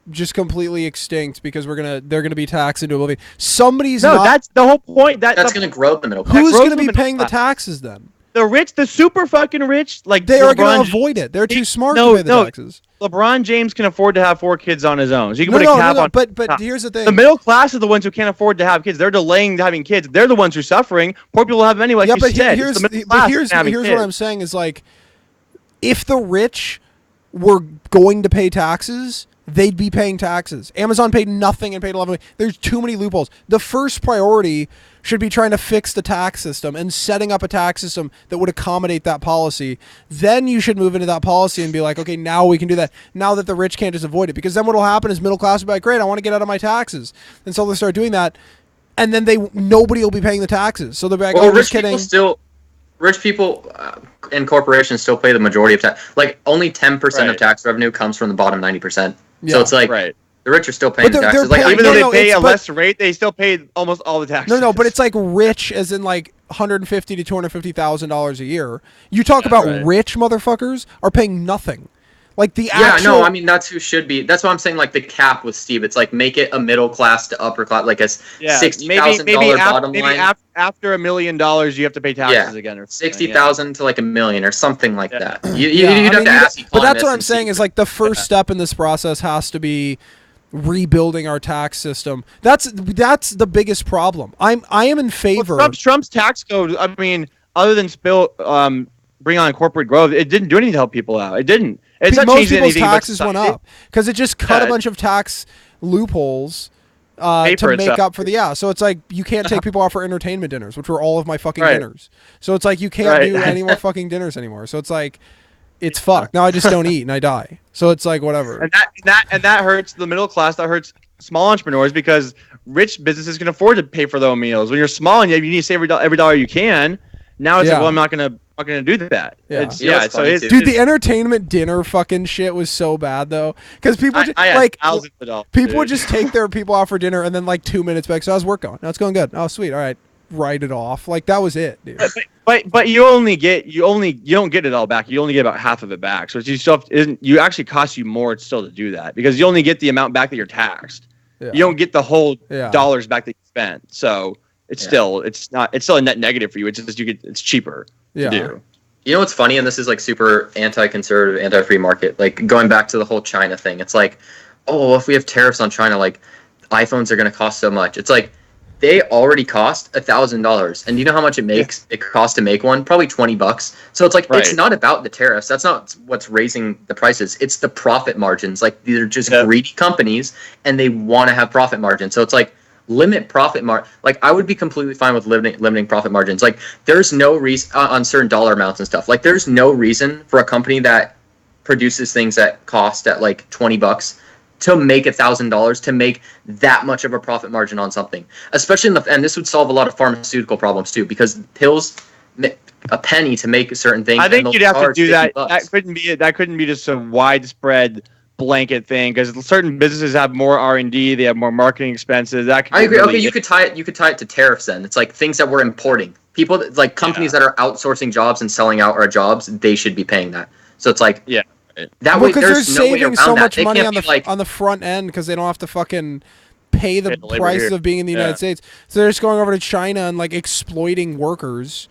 just completely extinct because they're gonna be taxed into oblivion. That's the whole point. That's going to grow the middle class. Who's going to be paying the taxes then? The rich, the super fucking rich, like they are going to avoid it. They're too smart to pay the taxes. LeBron James can afford to have 4 kids on his own. So you can put a cap on. But here's the thing: the middle class are the ones who can't afford to have kids. They're delaying having kids. They're the ones who are suffering. Poor people have them anyway. Yeah, but here's what I'm saying is like, if the rich were going to pay taxes, they'd be paying taxes. Amazon paid nothing and paid 11. There's too many loopholes. The first priority should be trying to fix the tax system and setting up a tax system that would accommodate that policy. Then you should move into that policy and be like, okay, now we can do that. Now that the rich can't just avoid it. Because then what will happen is middle class will be like, great, I want to get out of my taxes. And so they'll start doing that. And then nobody will be paying the taxes. So they'll be like, well, rich people and corporations still pay the majority of tax. Like only 10% of tax revenue comes from the bottom 90%. So it's like the rich are still paying taxes. Like even though they pay a less rate, they still pay almost all the taxes. No, but it's like rich as in like $150,000 to $250,000 a year. You talk about rich motherfuckers are paying nothing. Like the actual... I mean that's who should be. That's why I'm saying like the cap with Steve. It's like make it a middle class to upper class, like a $60,000 bottom line. After $1 million, you have to pay taxes again, or 60,000 to like $1 million or something like that. You'd have to ask. But that's what I'm saying is like the first step in this process has to be rebuilding our tax system. That's the biggest problem. I am in favor. Well, Trump's tax code. I mean, other than bring on corporate growth, it didn't do anything to help people out. It didn't. It's not Most changing people's anything. taxes went up because it just cut a bunch of tax loopholes to make up for the So it's like you can't take people out for entertainment dinners, which were all of my fucking dinners. So it's like you can't do any more fucking dinners anymore. So it's like it's fucked. Now I just don't eat and I die. So it's like whatever. And that hurts the middle class. That hurts small entrepreneurs because rich businesses can afford to pay for their own meals. When you're small and you need to save every dollar you can. Now it's like, well, I'm not gonna do that. Yeah, Dude, the entertainment dinner fucking shit was so bad though, because people people would just take their people out for dinner and then like 2 minutes back. So how's work going? No, it's going good. Oh, sweet. All right, write it off. Like that was it, dude. But you don't get it all back. You only get about half of it back. So you actually cost you more still to do that because you only get the amount back that you're taxed. Yeah. You don't get the whole dollars back that you spent. So it's still a net negative for you. It's just it's cheaper to do. You know what's funny, and this is like super anti-conservative, anti-free market. Like going back to the whole China thing, it's like, oh, if we have tariffs on China, like iPhones are going to cost so much. It's like they already cost $1,000, and you know how much it costs to make one? Probably $20. So it's like it's not about the tariffs. That's not what's raising the prices. It's the profit margins. Like they're just greedy companies, and they want to have profit margins. So it's like limit profit margin. Like I would be completely fine with limiting profit margins. Like there's no reason on certain dollar amounts and stuff. Like there's no reason for a company that produces things that cost at like $20 to make $1,000 to make that much of a profit margin on something. Especially and this would solve a lot of pharmaceutical problems too, because pills a penny to make certain things. I think you'd have to do that. $50. That couldn't be just a widespread blanket thing because certain businesses have more R&D, they have more marketing expenses. That could I agree. Okay, you could tie it to tariffs then. It's like things that we're importing. People like companies that are outsourcing jobs and selling out our jobs, they should be paying that. So it's like that way there's no way around so much that. money on the front end because they don't have to fucking pay the price of being in the United States. So they're just going over to China and like exploiting workers.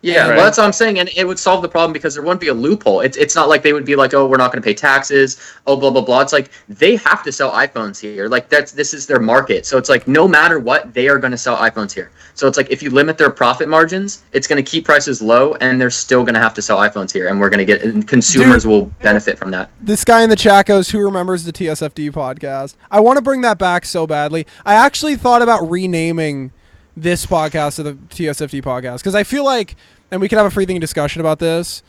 Yeah, well, that's what I'm saying, and it would solve the problem because there wouldn't be a loophole. It's not like they would be like, oh, we're not going to pay taxes, oh, blah, blah, blah. It's like they have to sell iPhones here. Like this is their market. So it's like no matter what, they are going to sell iPhones here. So it's like if you limit their profit margins, it's going to keep prices low, and they're still going to have to sell iPhones here, and we're going to and consumers will benefit from that. This guy in the chat goes, who remembers the TSFD podcast? I want to bring that back so badly. I actually thought about renaming this podcast to the TSFD podcast because I feel like, and we can have a free thinking discussion about this.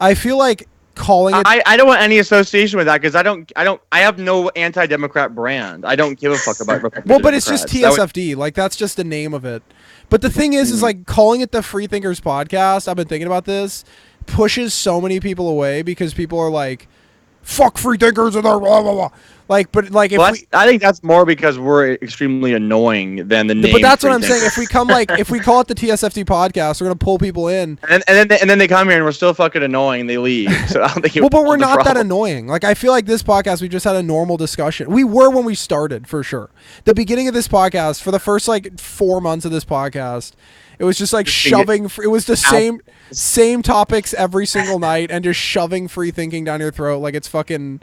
I feel like calling it. I don't want any association with that because I have no anti-democrat brand. I don't give a fuck about Republican well, but it's just TSFD. Like that's just the name of it. But the thing is like calling it the Free Thinkers podcast. I've been thinking about this. Pushes so many people away because people are like, "Fuck free thinkers and their blah blah blah." Like, but like if I think that's more because we're extremely annoying than the name. But that's what I'm saying. If we call it the TSFD podcast, we're gonna pull people in, and then they come here and we're still fucking annoying. And they leave. So I don't think. Well, but we're not that annoying. Like I feel like this podcast, we just had a normal discussion. We were when we started for sure. The beginning of this podcast, for the first like 4 months of this podcast, it was just like shoving. It was the same topics every single night, and just shoving free thinking down your throat like it's fucking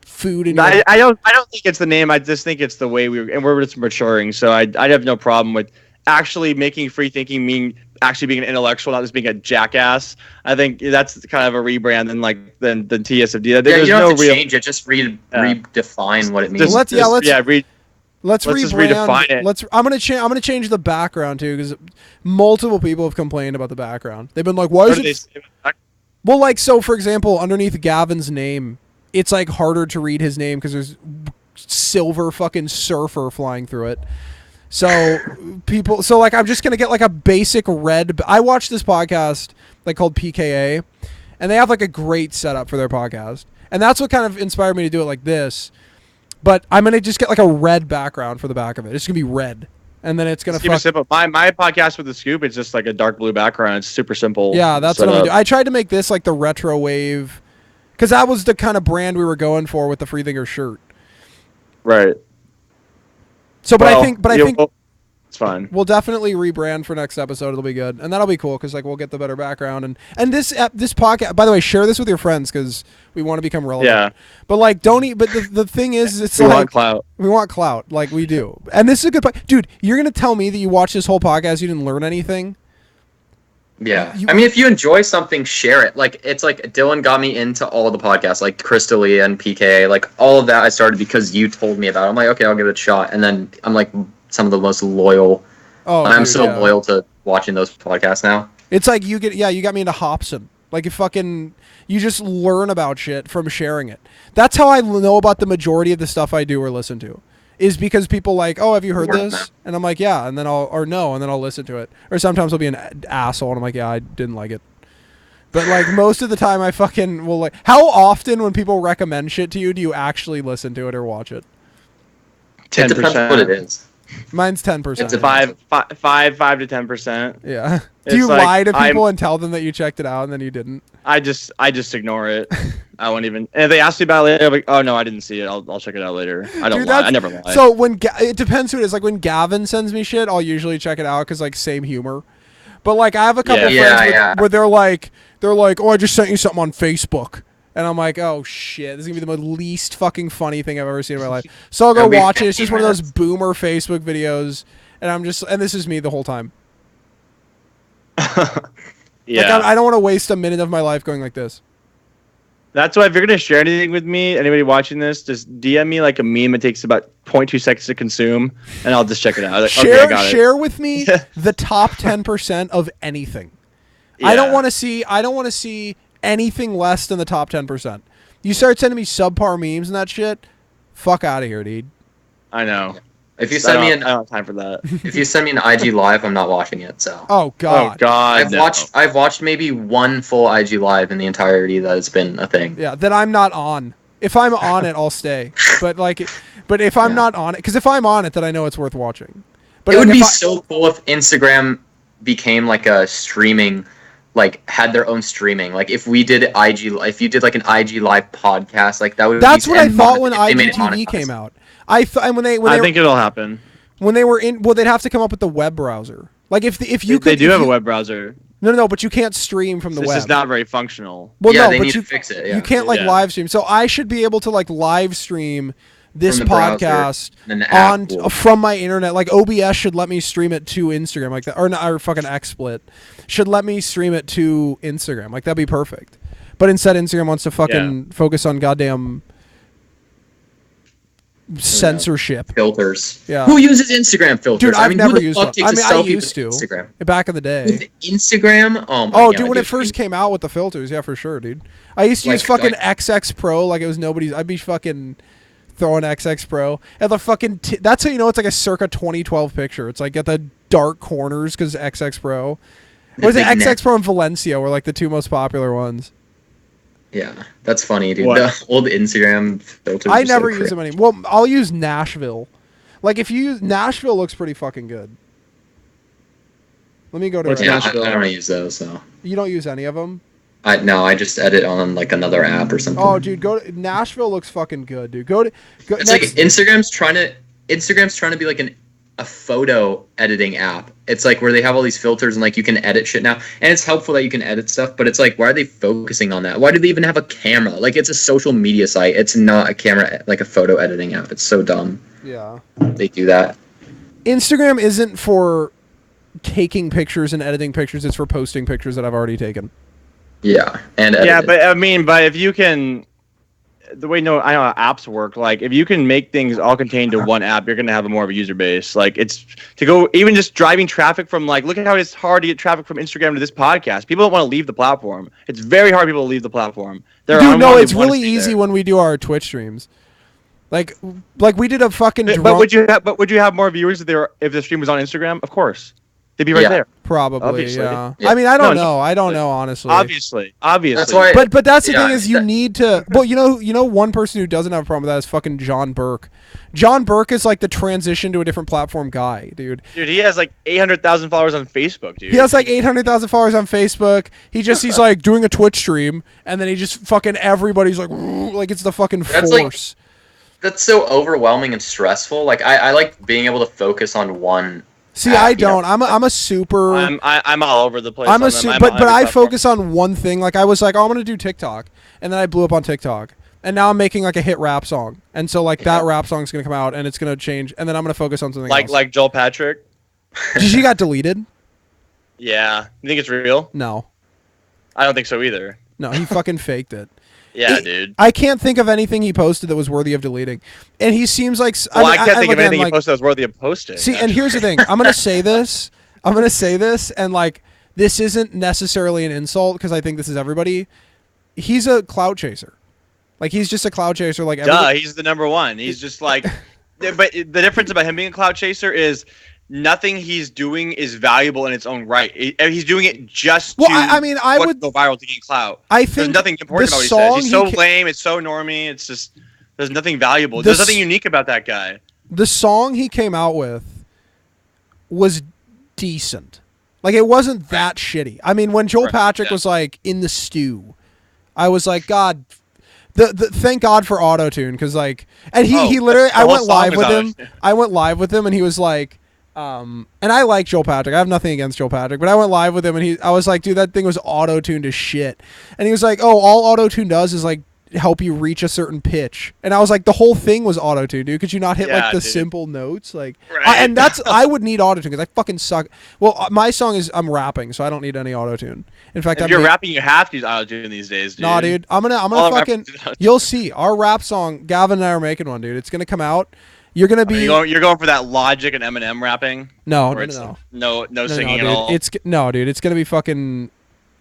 food. And I don't think it's the name. I just think it's the way we're just maturing. So I'd have no problem with actually making free thinking mean actually being an intellectual, not just being a jackass. I think that's kind of a rebrand than TSFD. You don't have to change it. Just redefine what it means. Let's rebrand. Just redefine it. I'm gonna change the background too because multiple people have complained about the background. They've been like, "Why is it?" Well, like so, for example, underneath Gavin's name, it's like harder to read his name because there's silver fucking surfer flying through it. So like I'm just gonna get like a basic red. I watched this podcast like called PKA, and they have like a great setup for their podcast, and that's what kind of inspired me to do it like this. But I'm gonna just get like a red background for the back of it. It's gonna be red, and then it's gonna. Keep it simple. My podcast with the scoop, it's just like a dark blue background. It's super simple. Yeah, that's what I'm gonna do. I tried to make this like the retro wave, because that was the kind of brand we were going for with the Freethinker shirt. Right. So, I think It's fun. We'll definitely rebrand for next episode. It'll be good, and that'll be cool because like we'll get the better background and this podcast. By the way, share this with your friends because we want to become relevant. Yeah. But like, don't eat. But the thing is, it's We like want clout. we want clout, like we do. And this is a good dude. You're gonna tell me that you watched this whole podcast, you didn't learn anything? Yeah. I mean, if you enjoy something, share it. Like, it's like Dylan got me into all the podcasts, like Crystalia and PK, like all of that I started because you told me about it. I'm like, okay, I'll give it a shot. And then I'm like some of the most loyal. Oh, I'm dude, so yeah. loyal to watching those podcasts now. It's like you got me into Hobson. Like you just learn about shit from sharing it. That's how I know about the majority of the stuff I do or listen to. Is because people like, oh, have you heard this? And I'm like, yeah, and then I'll listen to it. Or sometimes I'll be an asshole and I'm like, yeah, I didn't like it. But like most of the time I fucking will like. How often when people recommend shit to you do you actually listen to it or watch it? 10%. It depends what it is. Mine's 10%. It's a 5 to 10%. Yeah. It's Do you like, lie to people and tell them that you checked it out and then you didn't? I just ignore it. I won't even. And if they ask me about it later, I'm like, oh no, I didn't see it. I'll check it out later. I don't Dude, lie. I never lie. So when it depends who it is. Like when Gavin sends me shit, I'll usually check it out because like same humor. But like I have a couple friends where they're like, oh, I just sent you something on Facebook. And I'm like, oh shit, this is gonna be the least fucking funny thing I've ever seen in my life. So I'll go watch it. It's just one of those boomer Facebook videos, and this is me the whole time. Yeah. Like I don't want to waste a minute of my life going like this. That's why if you're gonna share anything with me, anybody watching this, just DM me like a meme. It takes about 0.2 seconds to consume, and I'll just check it out. Like, okay, I got it. Share with me the top 10% of anything. Yeah. I don't want to see anything less than the top 10%. You start sending me subpar memes and that shit, fuck out of here, dude. I know. If you send me I don't have time for that. if you send me an IG live, I'm not watching it. So. Oh god. Oh god. I've watched maybe one full IG live in the entirety that has been a thing. Yeah, that I'm not on. If I'm on it, I'll stay. But if I'm not on it, because if I'm on it, then I know it's worth watching. But it would be so cool if Instagram became like a streaming, like had their own streaming. Like if you did like an IG live podcast, like that would. That's what I thought when IGTV came out. I think it'll happen. When they were in, well, they'd have to come up with the web browser. Like if you could, they do have a web browser. No, but you can't stream from the web. This is not very functional. Well, yeah, no, they but need to fix it. Yeah. You can't like live stream. So I should be able to like live stream this podcast from my internet. Like OBS should let me stream it to Instagram, like that, or fucking XSplit should let me stream it to Instagram. Like that'd be perfect. But instead, Instagram wants to fucking focus on goddamn censorship filters. Yeah. Who uses Instagram filters? Dude, I've never used one. I used to. Instagram. Back in the day. With Instagram? Oh my god. Dude, when it first came out with the filters, yeah, for sure, dude. I used to use fucking XX Pro like it was nobody's. I'd be fucking throwing XX Pro. And the fucking that's how you know it's like a circa 2012 picture. It's like at the dark corners because XX Pro. What is it? XX Pro and Valencia were like the two most popular ones. Yeah, that's funny, dude. What? The old Instagram filters. I never use them anymore. Well, I'll use Nashville. Like if you use Nashville, looks pretty fucking good. Let me go to Nashville. I don't use those, so. You don't use any of them? No, I just edit on like another app or something. Oh, dude, Nashville looks fucking good, dude. It's like Instagram's trying to be like a photo editing app. It's like where they have all these filters and like you can edit shit now, and it's helpful that you can edit stuff, but it's like, why are they focusing on that? Why do they even have a camera? Like, it's a social media site. It's not a camera, like a photo editing app. It's so dumb. Yeah. They do that. Instagram isn't for taking pictures and editing pictures. It's for posting pictures that I've already taken. Yeah. And edited. Yeah, but I mean, if you can, the way I know how apps work, like if you can make things all contained to one app, you're gonna have more of a user base. Like it's to go even just driving traffic from like, look at how it's hard to get traffic from Instagram to this podcast. People don't want to leave the platform. It's very hard for people to leave the platform. Dude, no, it's really easy when we do our Twitch streams. Like we did a fucking. But would you have more viewers if the stream was on Instagram? Of course. They'd be right there. Probably, obviously. Yeah. I mean, I don't know. I don't know, honestly. Obviously. That's why, but that's the thing is you need to. Well, you know, one person who doesn't have a problem with that is fucking John Burke. John Burke is like the transition to a different platform guy, dude. Dude, he has like 800,000 followers on Facebook, dude. He has like 800,000 followers on Facebook. He's like doing a Twitch stream, and then he just fucking everybody's like it's the fucking force. That's so overwhelming and stressful. Like I like being able to focus on one See, I don't. I'm a super. I'm all over the place. I'm on a them. super, I'm but on but every I platform. focus on one thing. Like I was like, oh, I'm gonna do TikTok, and then I blew up on TikTok, and now I'm making like a hit rap song, and so like that rap song's gonna come out, and it's gonna change, and then I'm gonna focus on something else. Like Joel Patrick. She got deleted. Yeah, you think it's real? No, I don't think so either. no, he fucking faked it. Yeah, dude. I can't think of anything he posted that was worthy of deleting, and he seems like. Well, I can't think of again, anything like, he posted that was worthy of posting. See, and here's the thing. I'm gonna say this. And like, this isn't necessarily an insult because I think this is everybody. He's a clout chaser. Like he's just a clout chaser. Like he's the number one. He's just like, but the difference about him being a clout chaser is nothing he's doing is valuable in its own right. He's doing it just to I would go viral to gain clout. I think there's nothing important about what he says. He's so lame. It's so normie. It's just there's nothing valuable. There's nothing unique about that guy. The song he came out with was decent. Like it wasn't that shitty. I mean, when Joel Patrick was like in the stew, I was like, God. Thank God for auto-tune because like, and he literally I went live with him. I went live with him and he was like. And I like Joel Patrick. I have nothing against Joel Patrick, but I went live with him and I was like, dude, that thing was auto-tuned to shit. And he was like, oh, all auto-tune does is like help you reach a certain pitch. And I was like, the whole thing was auto-tuned, dude. Could you not hit like the simple notes? Like, and that's, I would need auto-tune because I fucking suck. Well, my song is, I'm rapping, so I don't need any auto-tune. In fact, if you're rapping, you have to use auto-tune these days, dude. Nah, dude. I'm gonna fucking, you'll see. Our rap song, Gavin and I are making one, dude. It's gonna come out. You're gonna be. You're going for that Logic and Eminem rapping. No singing at all. Dude. It's gonna be fucking.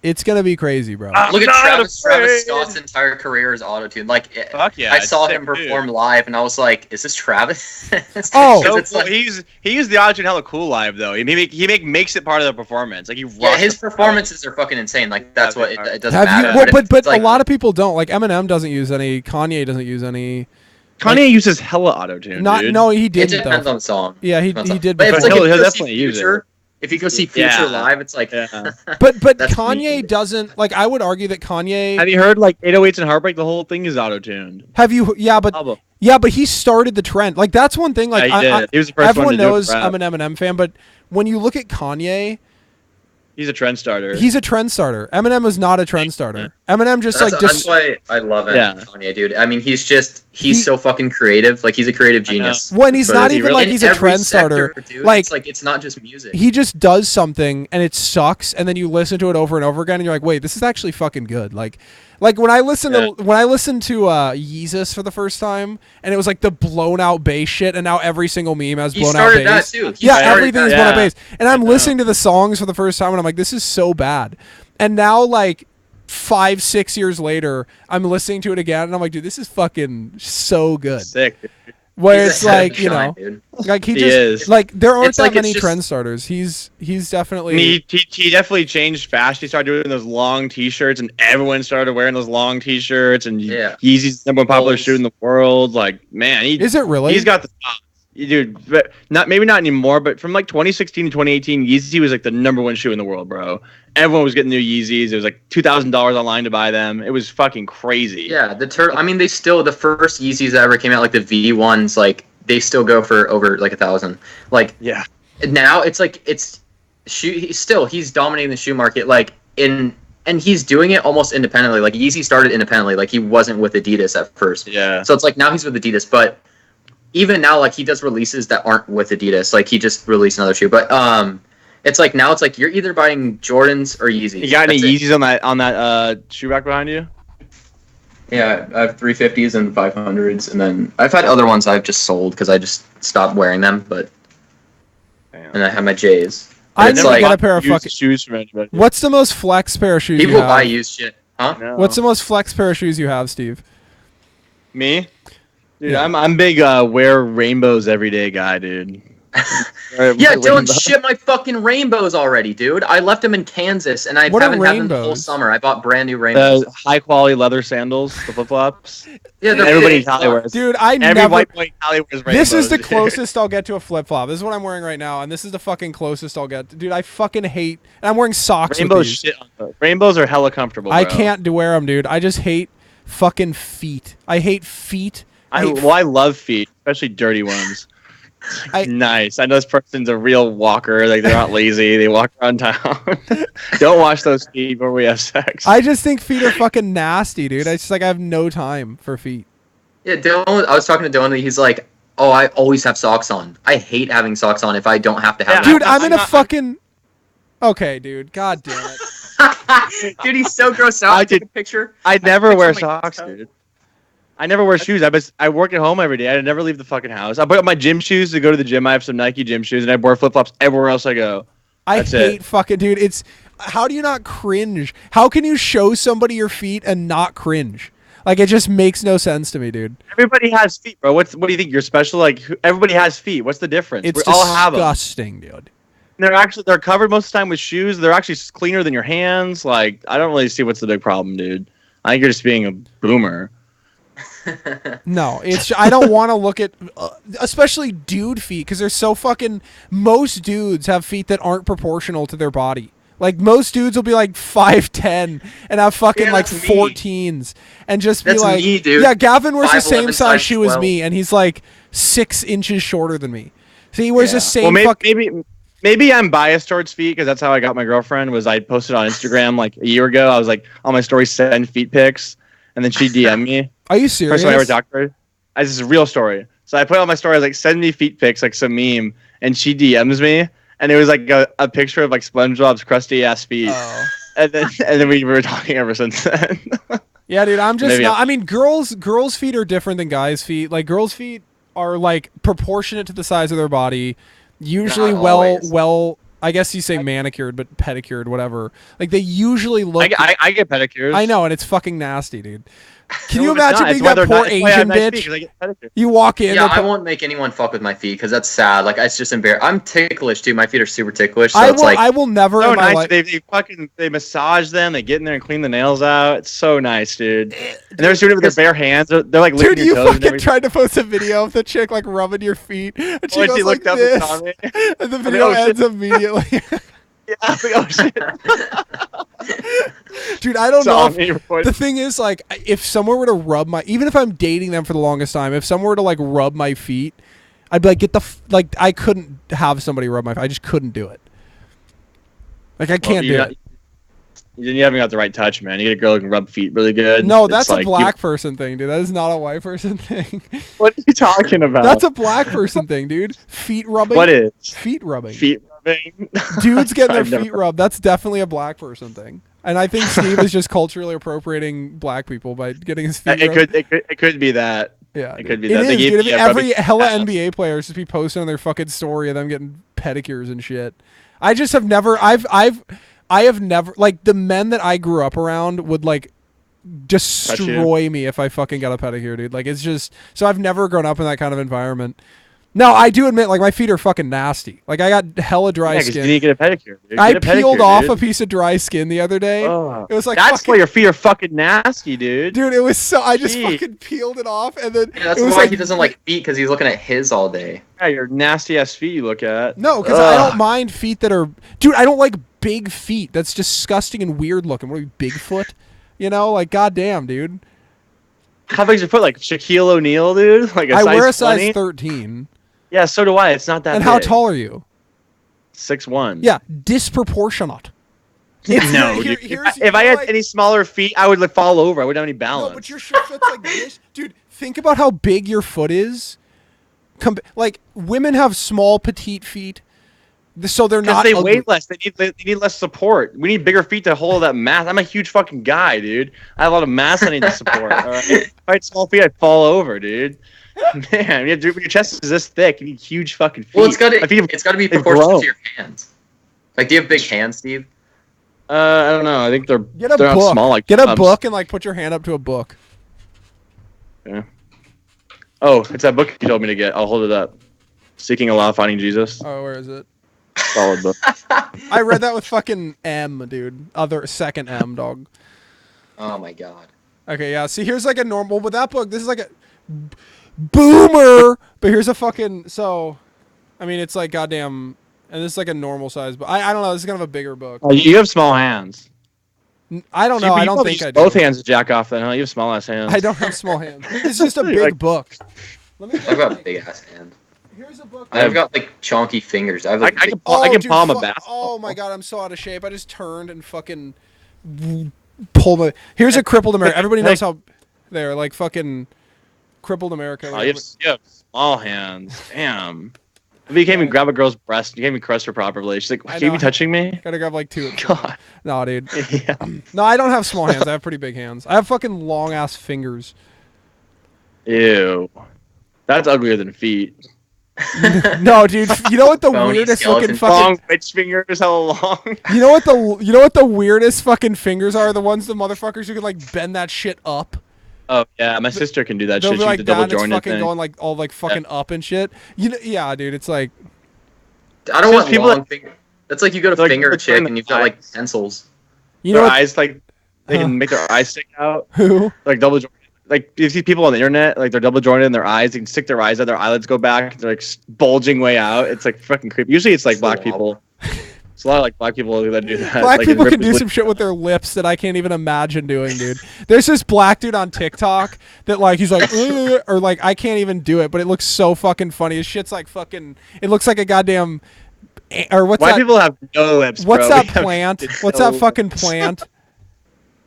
It's gonna be crazy, bro. Look at Travis Scott's entire career is auto-tuned. Like, fuck yeah, I saw him perform live, and I was like, "Is this Travis?" He used the auto-tune hella cool live though. He makes it part of the performance. Like his performances are fucking insane. Like that's what it doesn't matter. But a lot of people don't. Like Eminem doesn't use any. Kanye doesn't use any. Kanye uses hella auto-tune. No, he didn't. It depends on the song. Yeah, he did. But it's like he'll definitely use it. If you go see Future live, it's like. But Kanye doesn't like. I would argue that Kanye. Have you heard like 808s and Heartbreak? The whole thing is auto-tuned. Have you? Yeah, but he started the trend. Like that's one thing. Like he was the first everyone one to knows I'm an Eminem fan, but when you look at Kanye. He's a trend starter. He's a trend starter. Eminem is not a trend starter. Eminem that's why I love it, Kanye, dude. I mean, he's so fucking creative. Like he's a creative genius. When he's not even like he's a trend starter. Like it's not just music. He just does something and it sucks, and then you listen to it over and over again, and you're like, wait, this is actually fucking good. Like when I listened to Yeezus for the first time, and it was like the blown out bass shit, and now every single meme has blown out bass. That too. Everything is blown out bass, and I'm listening to the songs for the first time, and I'm like, this is so bad. And now like 5-6 years later, I'm listening to it again, and I'm like, dude, this is fucking so good. Sick. Where it's like, you know, like he just like there aren't that many trend starters. He's definitely he definitely changed fast. He started doing those long T-shirts, and everyone started wearing those long T-shirts. And Yeezy's number one popular shoe in the world. Like, man, is it really? He's got the dude, but maybe not anymore. But from like 2016 to 2018, Yeezy was like the number one shoe in the world, bro. Everyone was getting new Yeezys. It was like $2,000 online to buy them. It was fucking crazy. Yeah, I mean, the first Yeezys that ever came out, like the V1s, like they still go for over like $1,000. Like now it's like he's dominating the shoe market. Like and he's doing it almost independently. Like Yeezy started independently. Like he wasn't with Adidas at first. Yeah. So it's like now he's with Adidas, but even now, like he does releases that aren't with Adidas. Like he just released another shoe, but it's like now it's like you're either buying Jordans or Yeezys. You got any Yeezys on that shoe rack behind you? Yeah, I have 350s and 500s, and then I've had other ones I've just sold because I just stopped wearing them. But and I have my J's. I never got a pair of fucking shoes from anybody. What's the most flex pair of shoes People you have? buy used shit, huh? No. What's the most flex pair of shoes you have, Steve? Me? Dude, I'm big wear rainbows every day guy, dude. Yeah, Dylan shit my fucking rainbows already, dude. I left them in Kansas, and I haven't had them the whole summer. I bought brand new rainbows. High quality leather sandals, the flip flops. Yeah, everybody in Cali wears. Dude, every white boy in Cali wears rainbows. This is the closest I'll get to a flip flop. This is what I'm wearing right now, and this is the fucking closest I'll get. Dude, I fucking hate. And I'm wearing socks. Rainbows are hella comfortable. Bro. I can't wear them, dude. I just hate fucking feet. I hate feet. I love feet, especially dirty ones. Nice. I know this person's a real walker. Like they're not lazy. They walk around town. Don't wash those feet before we have sex. I just think feet are fucking nasty, dude. I just like I have no time for feet. Yeah, Dylan. I was talking to Dylan. He's like, "Oh, I always have socks on. I hate having socks on if I don't have to have Dude, them." I'm in a fucking. Okay, dude. God damn it. Dude, he's so grossed out. I took a picture. I never wear picture on my socks, dude. I never wear shoes. I work at home every day. I never leave the fucking house. I put up my gym shoes to go to the gym. I have some Nike gym shoes, and I wear flip flops everywhere else I go. I hate fucking dude. It's how do you not cringe? How can you show somebody your feet and not cringe? Like it just makes no sense to me, dude. Everybody has feet, bro. What do you think? You're special? Like everybody has feet. What's the difference? It's we all have them. disgusting, dude. They're covered most of the time with shoes. They're actually cleaner than your hands. Like I don't really see what's the big problem, dude. I think you're just being a boomer. No, it's I don't want to look at especially dude feet because they're so fucking. Most dudes have feet that aren't proportional to their body. Like most dudes will be like 5'10" and have fucking like 14s and just be like, me, dude. yeah, Gavin wears the same 5'11", size shoe as 12. me, and he's like 6 inches shorter than me. So he wears the same. Well, maybe I'm biased towards feet because that's how I got my girlfriend. Was I posted on Instagram like a year ago? I was like on my story send feet pics, and then she DM'd me. Are you serious? First time I ever talked to her. This is a real story. So I put on my story. I was like, send me feet pics, like some meme, and she DMs me. And it was like a picture of like SpongeBob's crusty ass feet, and then we were talking ever since then. Yeah, dude, I'm just not. I mean, girls' feet are different than guys' feet. Like girls' feet are like proportionate to the size of their body, usually well. I guess you say manicured, but pedicured, whatever. Like they usually look. I get pedicures. I know, and it's fucking nasty, dude. Can No, you it's imagine not. being It's why that they're poor not- it's why I have Asian nice feet, bitch? 'cause I get pedicures. You walk in. Yeah, I won't make anyone fuck with my feet because that's sad. Like it's just embarrassing. I'm ticklish, dude. My feet are super ticklish. So it's like I will never. So in my nice. life, They massage them. They get in there and clean the nails out. It's so nice, dude. And they're doing it with their bare hands. They're like dude, licking you your toes and fucking everything. tried to post a video of the chick like rubbing your feet, and she Oh, goes she like looked up this, and saw me. and the video oh, shit. ends immediately. Yeah, I was like, oh shit. Dude, I don't Saw know. me report- The thing is, like, if someone were to rub my, even if I'm dating them for the longest time, if someone were to like rub my feet, I'd be like, like, I couldn't have somebody rub my feet. I just couldn't do it. Like, I can't do it. You haven't got the right touch, man. You get a girl who can rub feet really good. No, It's that's like, a black person thing, dude. That is not a white person thing. What are you talking about? That's a black person thing, dude. Feet rubbing. What is? Feet rubbing? Feet rubbing. Dudes getting their I've never- feet rubbed. That's definitely a black person thing. And I think Steve is just culturally appropriating black people by getting his feet rubbed. It could be that. Yeah, It could be it that. They is, gave dude. me a Every rubbing hella ass. NBA players just be posting on their fucking story of them getting pedicures and shit. I just have never. I have never, like, the men that I grew up around would like destroy me if I fucking got a pedicure, dude. Like, it's just, so I've never grown up in that kind of environment. No, I do admit, like, my feet are fucking nasty. Like, I got hella dry Yeah, 'cause you skin. need to get a pedicure. Dude. I Get a peeled pedicure, off dude. a piece of dry skin the other day. Oh. It was like, That's fucking, why your feet are fucking nasty, dude. dude, it was so, I just Jeez. fucking peeled it off, and then yeah, that's it was why like, he doesn't like feet because he's looking at his all day. Yeah, your nasty ass feet you look at. no, because I don't mind feet that are, dude, I don't like big feet. That's disgusting and weird looking. What are you, Bigfoot? You know, like, goddamn, dude. How big's your foot? Like Shaquille O'Neal, dude? Like a I size wear a size 20? 13. Yeah, so do I. It's not that And big. how tall are you? 6'1". Yeah, disproportionate. No, Here- dude. here's- If I you know, had like- any smaller feet, I would like fall over. I wouldn't have any No, balance. but your shit fits like this. Dude, think about how big your foot is. Like, women have small, petite feet, so they're Because not they ugly. weigh less. They need less support. We need bigger feet to hold that mass. I'm a huge fucking guy, dude. I have a lot of mass I need to support. All right? If I had small feet, I'd fall over, dude. Man, your chest is this thick. You need huge fucking feet. Well, it's got My feet to be they've proportional grown. to your hands. Like, do you have big hands, Steve? I don't know. I think they're Get a not book. small like Get a thumbs. book and, like, put your hand up to a book. Yeah. Oh, it's that book you told me to get. I'll hold it up. Seeking Allah, Finding Jesus. Oh, where is it? Solid book. I read that with fucking M, dude. Second M, dog. Oh my god. Okay, yeah. See, here's like a normal, but that book, this is like a boomer. But here's a fucking, so, I mean, it's like goddamn, and this is like a normal size, but I don't know. This is kind of a bigger book. You have small hands. I don't know. I don't probably think use I do. both hands to jack off then, huh? You have small ass hands. I don't have small hands. It's just a big Like- book. Let me. I've got big ass hands. Here's a book. I've got like chonky fingers. I have I like can palm a fu- basketball. Oh my god, I'm so out of shape. I just turned and fucking pulled my. Here's a crippled America. Everybody knows how they're like fucking crippled America. Oh, you have small hands. Damn. If you can't even grab a girl's breast, you can't even caress her properly. She's like, I "Can't know. you be touching me?" Gotta grab like 2. God. No, dude. Yeah. No, I don't have small hands. I have pretty big hands. I have fucking long ass fingers. Ew. That's uglier than feet. No, dude. You know what the Bony weirdest looking skeleton. fucking. Long bitch fingers, how long? You know what the weirdest fucking fingers are? The ones the motherfuckers who can like bend that shit up. Oh yeah, my sister can do that They'll shit. be She's like the double down, it's jointed fucking thing. going like all like fucking up and shit. You know, yeah, dude. It's like I don't want people long fingers. That's like you go to like, finger a between chick the and you've got like eyes. pencils. you Their know what, eyes like they Huh. can make their eyes stick out, who. like double jointed. Like you see people on the internet, like they're double jointed in their eyes. They can stick their eyes out, their eyelids go back. They're like bulging way out. It's like fucking creepy. Usually it's like black Slob. people. It's a lot of like black people that do that. Black like, people rip can his do lip- some shit with their lips that I can't even imagine doing, dude. There's this black dude on TikTok that like he's like or like I can't even do it, but it looks so fucking funny. His shit's like fucking. It looks like a goddamn. Or what's White that? people have no lips. What's bro. that We have plant? fucking What's no that fucking plant?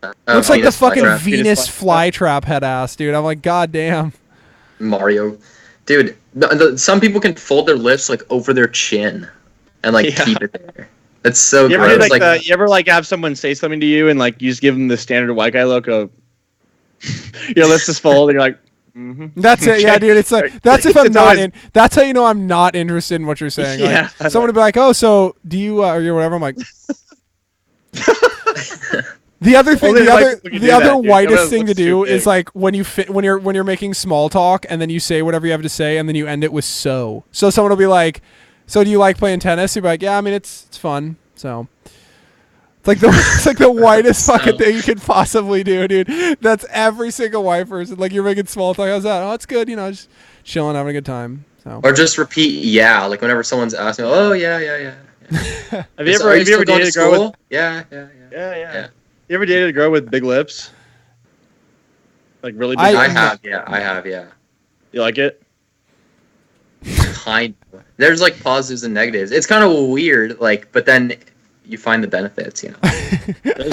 Looks Looks like the fucking flytrap. Venus Venus flytrap head ass, dude. I'm like, goddamn. Mario. Dude, some people can fold their lips like over their chin and like Yeah. keep it there. That's so You ever do gross. like, you ever like have someone say something to you and like you just give them the standard white guy look of your lips just fold and you're like, mm-hmm. That's it, yeah, dude. It's like that's if I'm It's not always- in. That's how you know I'm not interested in what you're saying. Like, Yeah. someone would be like, "Oh, so do you or whatever?" I'm like. The other thing, Only the white other, people can the do other that, dude. whitest Everyone thing to looks too do big. is like when you're making small talk and then you say whatever you have to say and then you end it with so. So someone will be like, "So do you like playing tennis?" You'll be like, "Yeah, I mean it's fun." So it's like the whitest fucking So. thing you could possibly do, dude. That's every single white person. Like you're making small talk. How's that? Oh, it's good. You know, just chilling, having a good time. So. Or just repeat yeah, like whenever someone's asking, oh yeah. Have you Are ever still going dated to a girl with school? Yeah. yeah. You ever dated a girl with big lips? Like really big I- lips? I have, yeah. You like it? Kind of. There's like positives and negatives. It's kind of weird, like, but then you find the benefits, you know.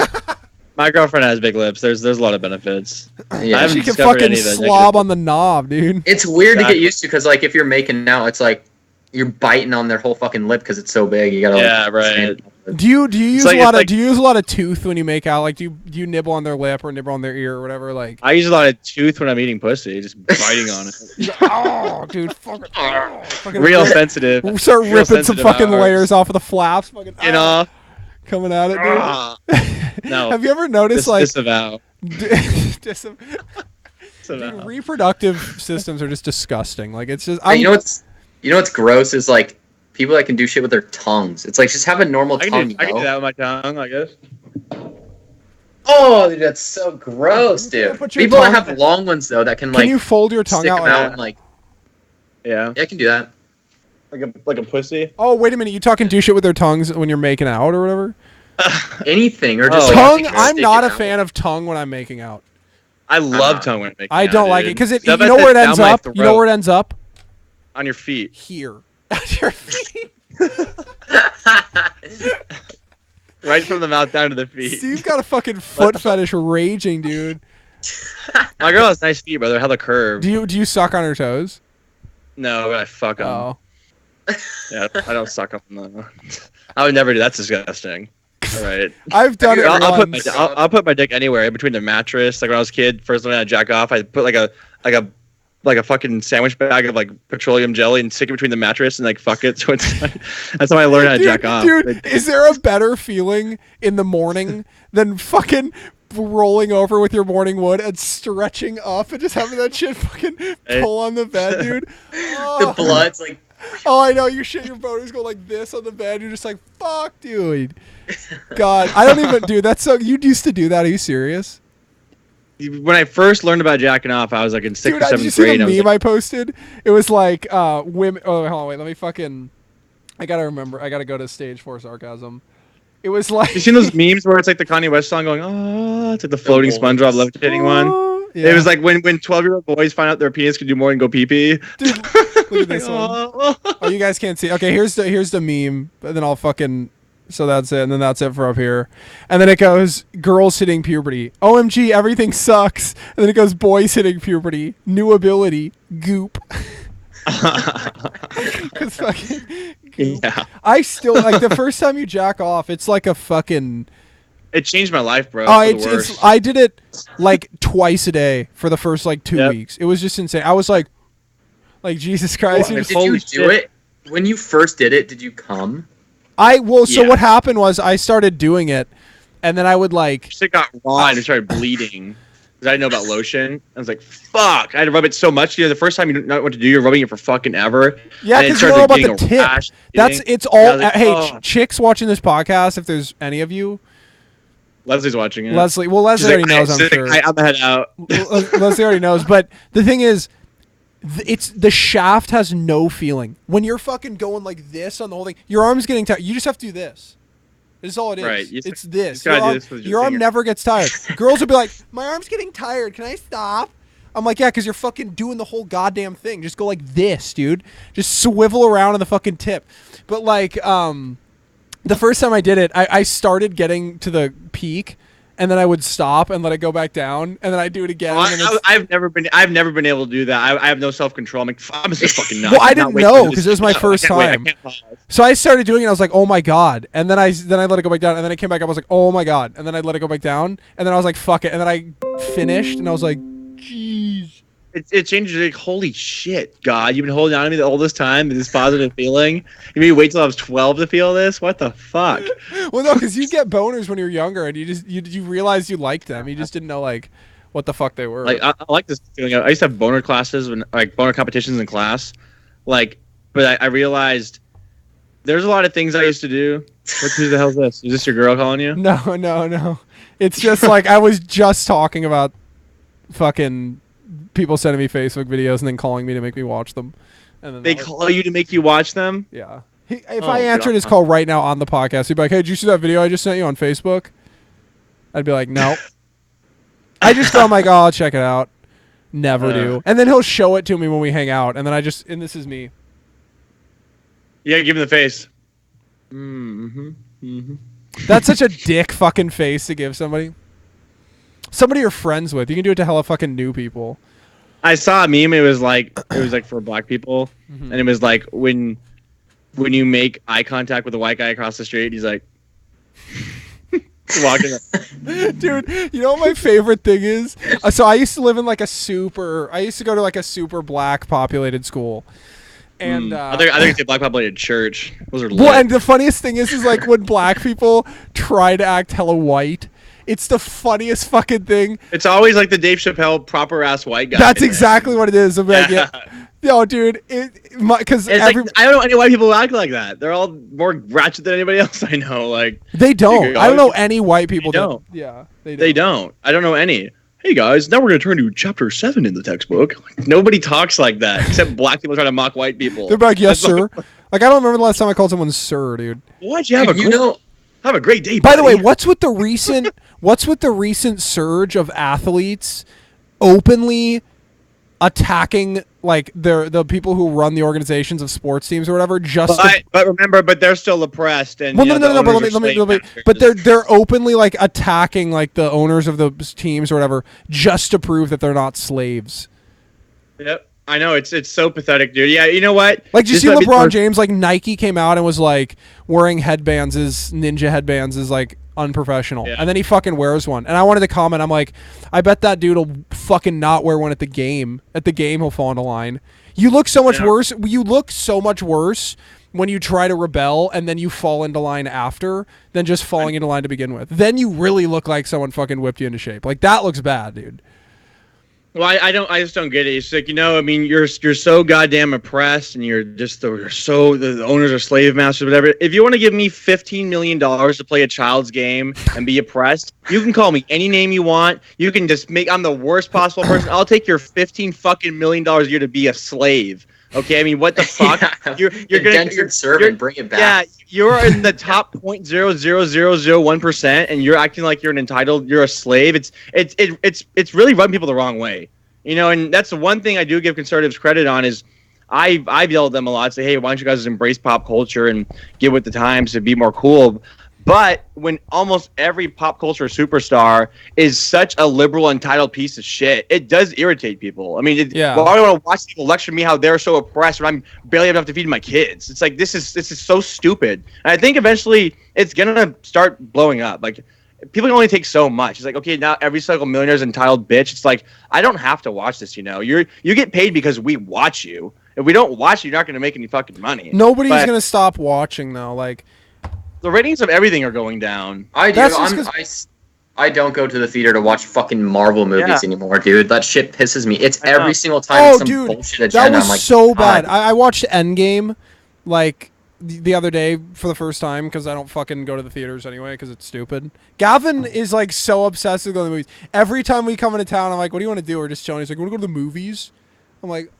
My girlfriend has big lips. There's a lot of benefits. I Yeah. haven't She can discovered fucking any of the slob negative- on the knob, dude. It's weird to Exactly. get used to because, like, if you're making out, it's like you're biting on their whole fucking lip because it's so big. You gotta, like, Yeah, right. stand up. Do you use like- a lot it's of like- do you use a lot of tooth when you make out? Like do you nibble on their lip or nibble on their ear or whatever? Like I use a lot of tooth when I'm eating pussy, just biting on it. oh, dude, fucking Real sensitive. We'll start real ripping some sensitive fucking hours. layers off of the flaps, fucking You know? coming at it, dude. Ah. No. Have you ever noticed Disavow. dude, Disavow. reproductive systems are just disgusting. Like it's just And you know what's gross is like people that can do shit with their tongues. It's like just have a normal I tongue. can do you know? that with my tongue, I guess. Oh, dude, that's so gross, You can't dude. put your People that tongue- have long ones though that can can like you fold your tongue stick out them like out that? and like Yeah. yeah, I can do that. Like a pussy. Oh, wait a minute. You talking do shit with their tongues when you're making out or whatever? Anything or just Oh. like, Tongue, stick it I'm not a out. fan of tongue when I'm making out. I love tongue when making I out, don't like it dude. because you Stuff know that where it down ends my up? You know throat. where it ends up? On your feet. Here. At your feet. Right from the mouth down to the feet. Steve's got a fucking foot fetish raging, dude. My girl has nice feet, brother. Hella curved. Do you suck on her toes? No, but I fuck them. Oh. Yeah, I don't suck on them. I would never do. That's disgusting. All right. I've done it I'll put my once. I'll put my dick anywhere in between the mattress. Like when I was a kid, first time I jack off, I put like a fucking sandwich bag of like petroleum jelly and stick it between the mattress and like fuck it. So it's that's how I learned how to jack off. Dude, is there a better feeling in the morning than fucking rolling over with your morning wood and stretching up and just having that shit fucking pull on the bed, dude? The Oh, blood's like oh, I know. You shit your boners go like this on the bed. You're just like, fuck, dude. God, I don't even, dude, that's so, you used to do that. Are you serious? When I first learned about jacking off, I was like in sixth Dude, or did you seventh see grade. the I was meme like, I posted? It was like women. Oh, hold on, wait. Let me fucking. I gotta remember. I gotta go to stage 4 sarcasm. It was like. you seen those memes where it's like the Kanye West song going, oh, it's like the floating SpongeBob levitating one. Oh, yeah. It was like when 12-year-old boys find out their penis can do more than go pee pee. Dude, Look at this one. Oh, you guys can't see. Okay, here's the meme. And then I'll fucking. So that's it. And then that's it for up here. And then it goes girls hitting puberty. OMG, everything sucks. And then it goes boys hitting puberty. New ability. Goop. Cause fucking goop. Yeah. I still like the first time you jack off. It's like a fucking. It changed my life, bro. Oh, for the worst. it's I did it like twice a day for the first like 2 weeks. It was just insane. I was like Jesus Christ. Well, It did was- you do it? When you first did it, did you come? So what happened was I started doing it, and then I would like. Shit got raw and it started bleeding. Because I didn't know about lotion. I was like, fuck. I had to rub it so much. You know, the first time you don't know what to do, you're rubbing it for fucking ever. Yeah, and it because you're started all about getting the a tip. rash, That's bleeding. it's And I all. was like, Hey, oh. chicks watching this podcast, if there's any of you, Leslie's watching it. Leslie. Well, She's Leslie like, already knows. I'm she's sure. like, I'm the head out. Leslie already knows. But the thing is, it's the shaft has no feeling. When you're fucking going like this on the whole thing, your arm's getting tired. You just have to do this. This is all it is. Right. It's this. gotta Your do arm, this with your your arm finger. never gets tired. Girls will be like, my arm's getting tired. Can I stop? I'm like, yeah, because you're fucking doing the whole goddamn thing. Just go like this, dude. Just swivel around on the fucking tip. But like, the first time I did it, I started getting to the peak, and then I would stop and let it go back down, and then I'd do it again. and then I've never been able to do that. I have no self control. I'm like, I'm just fucking nuts. Well, I I'm not didn't waiting know for because this it was my to- first I can't wait, I time. can't pause. So I started doing it. I was like, oh my god, and then I let it go back down, and then I came back up. I was like, oh my god, and then I let it go back down, and then I was like, fuck it, and then I finished, and I was like, jeez. It changes. Like, holy shit, God! You've been holding on to me all this time. This positive feeling. You made me wait till I was 12 to feel this. What the fuck? Well, no, because you get boners when you're younger, and you realize you liked them. You just didn't know like what the fuck they were. Like I like this feeling. I used to have boner classes when like boner competitions in class. Like, but I realized there's a lot of things I used to do. Who the hell's this? Is this your girl calling you? No. It's just like I was just talking about fucking people sending me Facebook videos and then calling me to make me watch them. And then They call you to make you watch them. Yeah. If Oh, I answered God. his call right now on the podcast, he'd be like, hey, did you see that video I just sent you on Facebook? I'd be like, no. I just go, I'm like, oh, I'll check it out. Never do. And then he'll show it to me when we hang out. And then and this is me. Yeah, give him the face. Mm-hmm. That's such a dick fucking face to give somebody. Somebody you're friends with. You can do it to hella fucking new people. I saw a meme. It was like for black people, and it was like when you make eye contact with a white guy across the street, he's like walking. Dude, you know what my favorite thing is? So I used to live in like I used to go to like a super black populated school. And I think it's a black populated church. Those are lit. well, and the funniest thing is like when black people try to act hella white, it's the funniest fucking thing. It's always like the Dave Chappelle proper ass white guy. That's exactly what it is. I'm like, yeah. Yo, dude, because It's like, I don't know any white people who act like that. They're all more ratchet than anybody else I know. Like they don't. Dude, I don't know any white people They that- don't. Yeah, they don't. I don't know any. Hey guys, now we're gonna turn to chapter 7 in the textbook. Like, nobody talks like that except black people trying to mock white people. They're like, yes, That's sir. Like I don't remember the last time I called someone sir, dude. Why'd you have have a great day? By the way, buddy. what's with the recent surge of athletes openly attacking like the people who run the organizations of sports teams or whatever just to, But remember, they're still oppressed. And well, you know, no, the but owners are let me slave masters. but they're openly like attacking like the owners of the teams or whatever just to prove that they're not slaves. Yep, I know it's so pathetic, dude. Yeah, you know what? Like, did you This see might be the LeBron first- James? Like, Nike came out and was like wearing headbands, ninja headbands, is like unprofessional. Yeah. And then he fucking wears one. And I wanted to comment. I'm like, I bet that dude will fucking not wear one at the game. At the game, he'll fall into line. You look so much worse. You look so much worse when you try to rebel and then you fall into line after than just falling into line to begin with. Then you really look like someone fucking whipped you into shape. Like, that looks bad, dude. Well, I just don't get it. It's like, you know, I mean, you're so goddamn oppressed, and you're so the owners are slave masters, whatever. If you want to give me $15 million to play a child's game and be oppressed, you can call me any name you want. You can just I'm the worst possible person. I'll take your $15 million a year to be a slave. Okay, I mean, what the fuck? You're indentured servant. Bring it back. Yeah, you're in the top 0.00001%, and you're acting like you're you're a slave. It's really rubbing people the wrong way, you know. And that's the one thing I do give conservatives credit on is I've yelled at them a lot, say, hey, why don't you guys embrace pop culture and get with the times to be more cool? But when almost every pop culture superstar is such a liberal, entitled piece of shit, it does irritate people. I mean, Yeah. why do I want to watch people lecture me how they're so oppressed when I'm barely enough to feed my kids? It's like this is so stupid. And I think eventually it's gonna start blowing up. Like people can only take so much. It's like, okay, now every single millionaire is entitled bitch. It's like I don't have to watch this. You get paid because we watch you. If we don't watch you, you're not gonna make any fucking money. Nobody's But gonna stop watching though. Like, the ratings of everything are going down. I do. That's just I don't go to the theater to watch fucking Marvel movies anymore, dude. That shit pisses me. It's I know. every single time oh, some dude, bullshit that agenda. was I'm like, so bad. God. I watched Endgame like the other day for the first time because I don't fucking go to the theaters anyway because it's stupid. Gavin is like so obsessed with going to the movies. Every time we come into town, I'm like, "What do you want to do?" We're just chilling. He's like, "Want to go to the movies?" I'm like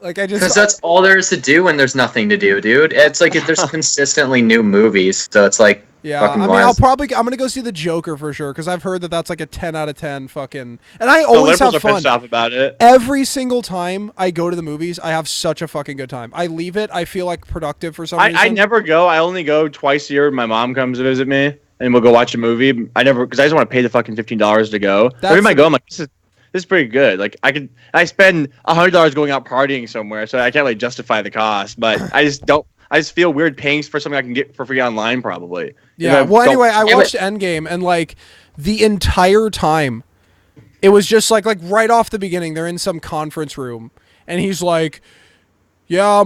I just Because that's all there is to do when there's nothing to do, dude. It's like there's consistently new movies, so it's like yeah. fucking I mean, wise. I'm gonna go see the Joker for sure because I've heard that that's like a 10 out of 10 fucking. And I The always liberals have are pissed fun. off about it. Every single time I go to the movies, I have such a fucking good time. I leave it, I feel like productive for some reason. I never go. I only go twice a year. My mom comes to visit me, and we'll go watch a movie. I never because I just want to pay the fucking $15 to go. Every time I go, I'm like, this is pretty good. Like I spend $100 going out partying somewhere, so I can't really justify the cost. But I just feel weird paying for something I can get for free online, probably. Yeah. Well, anyway, I Yeah, watched Endgame, and like the entire time, it was just like right off the beginning, they're in some conference room, and he's like, "Yeah,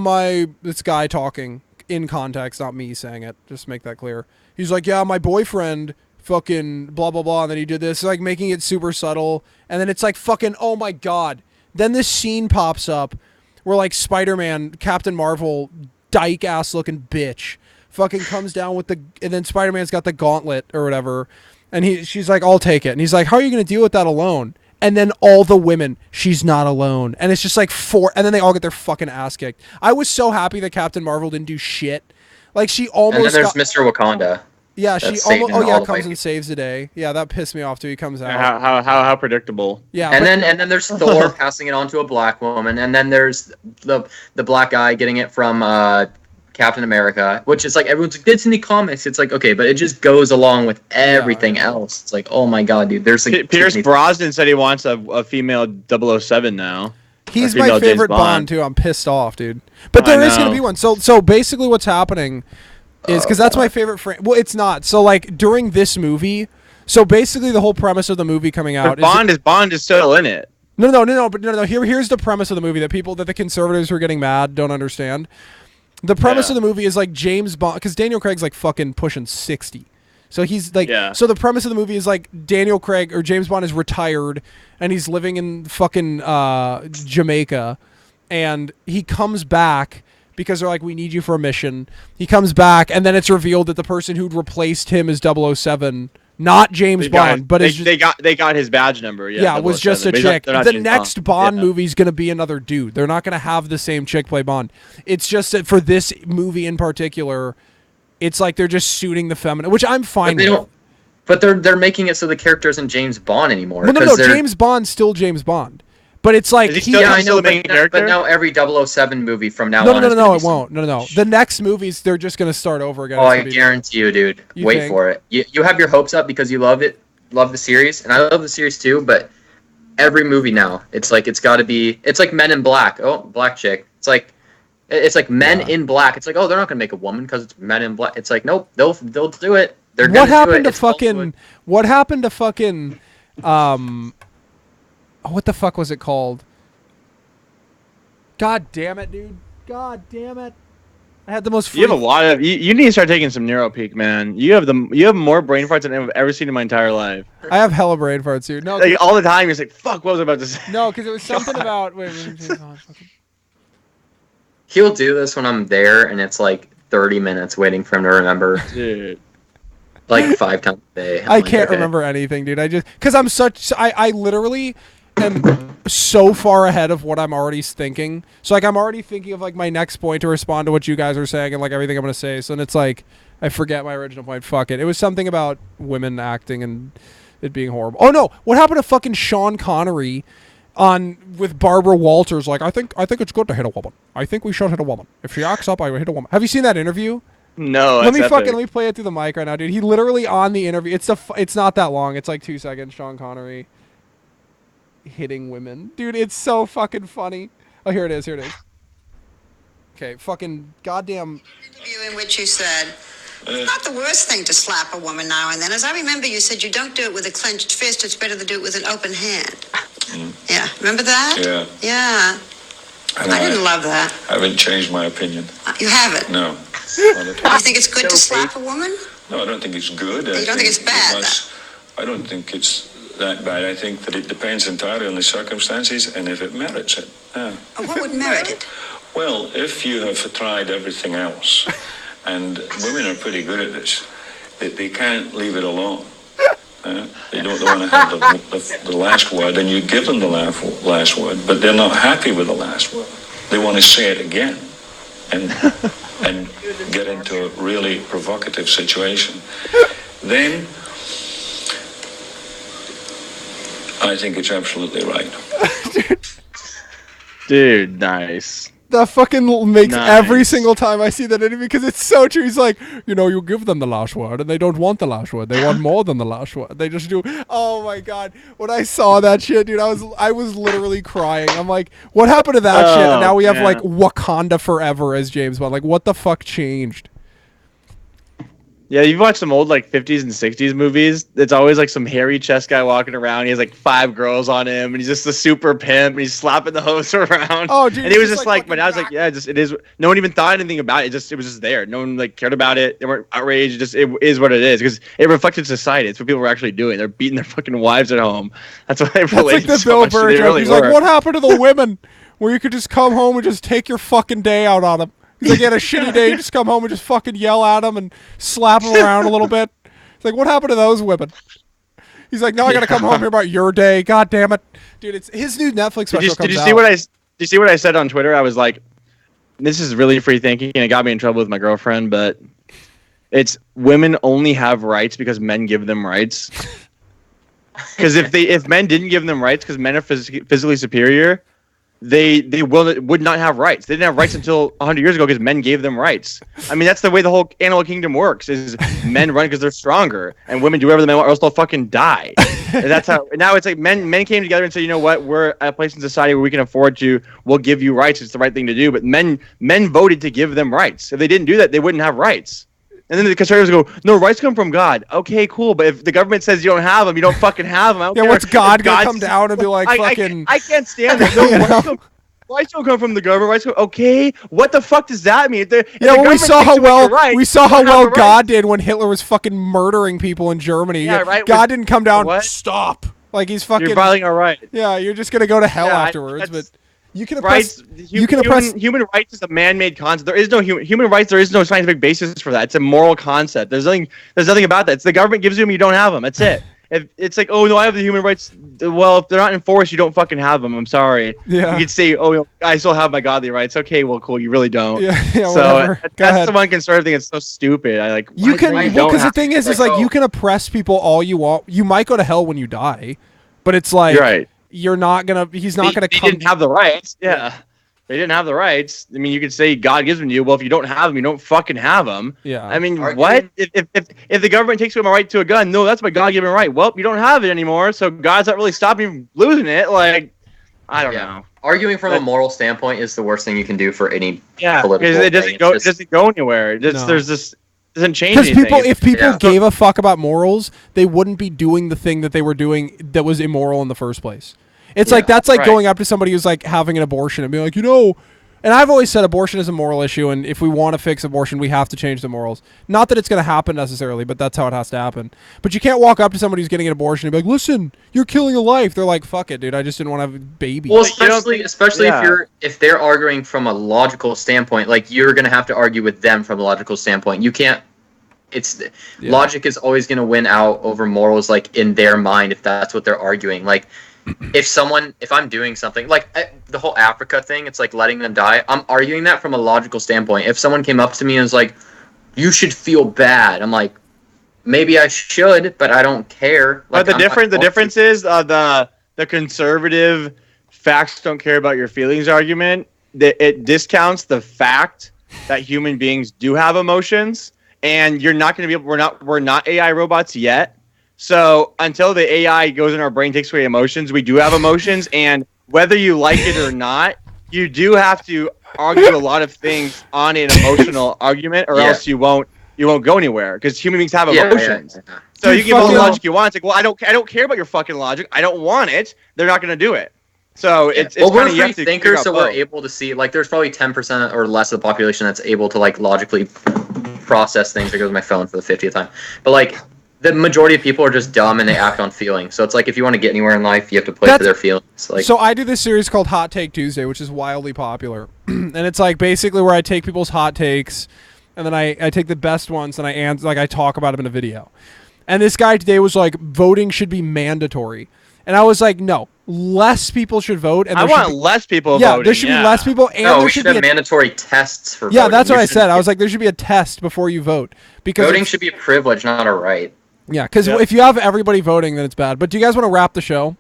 this guy talking in context, not me saying it. Just make that clear." He's like, "Yeah, my boyfriend." Fucking blah blah blah, and then he did this, like making it super subtle, and then it's like fucking oh my god. Then this scene pops up where like Spider-Man, Captain Marvel, dyke ass looking bitch, fucking comes down with and then Spider-Man's got the gauntlet or whatever, and she's like, I'll take it, and he's like, how are you gonna deal with that alone? And then all the women, she's not alone, and it's just like and then they all get their fucking ass kicked. I was so happy that Captain Marvel didn't do shit. Like she almost. And then there's Mr. Wakanda. Yeah, she That's almost. saving Oh yeah, all the comes way. and saves the day. Yeah, that pissed me off too. He comes out. How predictable. Yeah, And then there's Thor passing it on to a black woman, and then there's the black guy getting it from Captain America, which is like everyone's like, it's in the comics. It's like, okay, but it just goes along with everything else. It's like, oh my god, dude, there's like Pierce Brosnan said he wants a female 007 now. he's a my female James favorite Bond Bond. too. I'm pissed off, dude. But I there is gonna know. be one. So basically, what's happening is because that's my favorite frame. Well, it's not. So like during this movie. So basically, the whole premise of the movie coming out But Bond is still in it. No. Here's the premise of the movie that the conservatives who are getting mad don't understand. The premise of the movie is like James Bond, because Daniel Craig's like fucking pushing 60. So he's like, so the premise of the movie is like Daniel Craig or James Bond is retired and he's living in fucking Jamaica, and he comes back because they're like, we need you for a mission. He comes back, and then it's revealed that the person who'd replaced him is 007. Not James Bond, but they got his badge number. Yeah, it was just a 007, but chick. they're not The James next Bond movie's gonna be another dude. They're not gonna have the same chick play Bond. It's just that for this movie in particular, it's like they're just suiting the feminine, which I'm fine with. But they're making it so the character isn't James Bond anymore. No. James Bond's still James Bond, but it's like Is he still- Yeah, I still know, the main character? but now every 007 movie from now on. No, it won't. No. The next movies they're just gonna start over again. Oh, It's I gonna be- guarantee you, dude. You Wait think? for it. You have your hopes up because you love the series, and I love the series too. But every movie now, it's like it's got to be. It's like Men in Black. Oh, black chick. It's like Men in Black. It's like, oh, they're not gonna make a woman because it's Men in Black. It's like, nope, they'll do it. They're What gonna do happened it. to It's also fucking? What happened to fucking? What the fuck was it called? God damn it, dude! God damn it! I had the most. You have a lot of. You need to start taking some NeuroPeak, man. You have more brain farts than I've ever seen in my entire life. I have hella brain farts, dude. No, Like all the time, you're just like, "Fuck, what was I about to say?" no, because it was something about. Wait, He'll do this when I'm there, and it's like 30 minutes waiting for him to remember, Dude. like 5 times a day. I'm I like, can't okay. remember anything, dude. I just because I'm such. I literally am so far ahead of what I'm already thinking. So like I'm already thinking of like my next point to respond to what you guys are saying and like everything I'm gonna say. So then it's like I forget my original point. Fuck it. It was something about women acting and it being horrible. Oh no! What happened to fucking Sean Connery with Barbara Walters, like I think it's good to hit a woman. I think we should hit a woman. If she acts up, I would hit a woman. Have you seen that interview? No, Let that's me epic. play it through the mic right now, dude. He literally on the interview. It's not that long. It's like 2 seconds. Sean Connery hitting women, dude. It's so fucking funny. Oh, here it is. Okay, fucking goddamn. Interview in which you said, it's not the worst thing to slap a woman now and then. As I remember, you said you don't do it with a clenched fist. It's better to do it with an open hand. Yeah, remember that? Yeah. Yeah. And I didn't love that. I haven't changed my opinion. You haven't? No. You think it's good to slap a woman? No, I don't think it's good. You don't think it's bad, I don't think it's that bad. I think that it depends entirely on the circumstances and if it merits it. Yeah. What would merit it? Well, if you have tried everything else, and women are pretty good at this, they can't leave it alone. They don't want to have the last word, and you give them the last word, but they're not happy with the last word. They want to say it again, and get into a really provocative situation. Then, I think it's absolutely right. Dude, nice. That fucking makes Nice. every single time I see that interview because it's so true. He's like, you give them the last word and they don't want the last word. They want more than the last word. They just do. Oh my god! When I saw that shit, dude, I was literally crying. I'm like, what happened to that shit? And now we have man. like Wakanda Forever as James Bond. Like, what the fuck changed? Yeah, you've watched some old like 50s and 60s movies. It's always like some hairy chest guy walking around. He has like 5 girls on him, and he's just a super pimp. And he's slapping the host around. Oh, dude, and he was he's just like like, but I was like, yeah, it is. No one even thought anything about it. It was just there. No one like cared about it. They weren't outraged. It is what it is because it reflected society. It's what people were actually doing. They're beating their fucking wives at home. That's what they That's like related the so Bill much to. Burr They joke. really He's were. like, what happened to the women where you could just come home and just take your fucking day out on them? He's like, you had a shitty day, just come home and just fucking yell at them and slap them around a little bit. It's like, what happened to those women? He's like, now I gotta come home here about your day. God damn it, dude! It's his new Netflix special. Did you see what I said on Twitter? I was like, this is really free thinking, and it got me in trouble with my girlfriend. But it's women only have rights because men give them rights. Because if men didn't give them rights, because men are physically superior, they would not have rights. They didn't have rights until 100 years ago because men gave them rights. I mean, that's the way the whole animal kingdom works: is men run because they're stronger, and women do whatever the men want, or else they'll fucking die. And that's how. Now it's like men came together and said, you know what, we're at a place in society where we can afford to. We'll give you rights. It's the right thing to do. But men voted to give them rights. If they didn't do that, they wouldn't have rights. And then the conservatives go, no, rights come from God. Okay, cool. But if the government says you don't have them, you don't fucking have them. I don't Yeah, care. what's God If gonna come down and be like, fucking? I can't stand it. No, rights don't come from the government. Rights come, okay, what the fuck does that mean? Yeah, well, we saw how well God God did when Hitler was fucking murdering people in Germany. Yeah, right, God didn't come down. what? Stop. Like he's fucking. You're violating our rights. Yeah, you're just gonna go to hell Yeah, afterwards. But you can Rights, oppress. You can oppress. human rights is a man-made concept. There is no human rights. There is no scientific basis for that. It's a moral concept. There's nothing about that. It's the government gives you them, you don't have them. That's it. If it's like, oh no, I have the human rights. Well, if they're not enforced, you don't fucking have them. I'm sorry. Yeah. You could say, oh, I still have my godly rights. Okay, well, cool. You really don't. Yeah, So whatever. Go that's ahead. the one conservative thing. It's so stupid. I like. You why can, you well, don't because the have- thing is like you can oppress people all you want. You might go to hell when you die, but it's like You're right. you're not gonna. He's not gonna They come. didn't have the rights. Yeah. They didn't have the rights. I mean, you could say God gives them to you. Well, if you don't have them, you don't fucking have them. Yeah. I mean, Arguing- what? If the government takes away my right to a gun, no, that's my God-given right. Well, you don't have it anymore, so God's not really stopping you from losing it. Like, I don't know. Arguing from But- a moral standpoint is the worst thing you can do for any Yeah, political because it thing. doesn't go. It's It doesn't go anywhere. No. There's this doesn't change Because anything. people, if people Yeah. gave a fuck about morals, they wouldn't be doing the thing that they were doing that was immoral in the first place. It's like that's like right. going up to somebody who's like having an abortion and being like, and I've always said abortion is a moral issue, and if we want to fix abortion, we have to change the morals. Not that it's going to happen necessarily, but that's how it has to happen. But you can't walk up to somebody who's getting an abortion and be like, listen, you're killing a life. They're like, fuck it, dude. I just didn't want to have a baby. Well, Like, you don't think- especially yeah. if they're arguing from a logical standpoint, like you're gonna have to argue with them from a logical standpoint. You can't. Logic is always gonna win out over morals, like in their mind, if that's what they're arguing. Like, if I'm doing something like the whole Africa thing, it's like letting them die. I'm arguing that from a logical standpoint. If someone came up to me and was like, "You should feel bad," I'm like, maybe I should, but I don't care. Like, But the I'm not going difference is the conservative facts don't care about your feelings argument, that it discounts the fact that human beings do have emotions, and you're not going to be able. We're not AI robots yet. So until the AI goes in our brain, takes away emotions, we do have emotions, and whether you like it or not, you do have to argue a lot of things on an emotional argument, or else you won't go anywhere, because human beings have emotions. Yeah. So Dude, you give all the fucking- logic you want. It's like, well, I don't care about your fucking logic. I don't want it. They're not going to do it. So it's well, we're kinda, you have free to figure thinkers, out so we're both. able to see. Like, there's probably 10% or less of the population that's able to like logically process things. There goes my phone for the 50th time. But like, the majority of people are just dumb and they act on feelings. So it's like, if you want to get anywhere in life, you have to play for their feelings. Like, so I do this series called Hot Take Tuesday, which is wildly popular, and it's like basically where I take people's hot takes, and then I take the best ones and I talk about them in a video. And this guy today was like, voting should be mandatory, and I was like, no, less people should vote. And I want less people yeah, voting. there should be less people, and no, there we should have mandatory tests for yeah, voting. that's what You I should- said. I was like, there should be a test before you vote, because Voting should be a privilege, not a right. yeah, because Yep. if you have everybody voting, then it's bad. But do you guys want to wrap the show?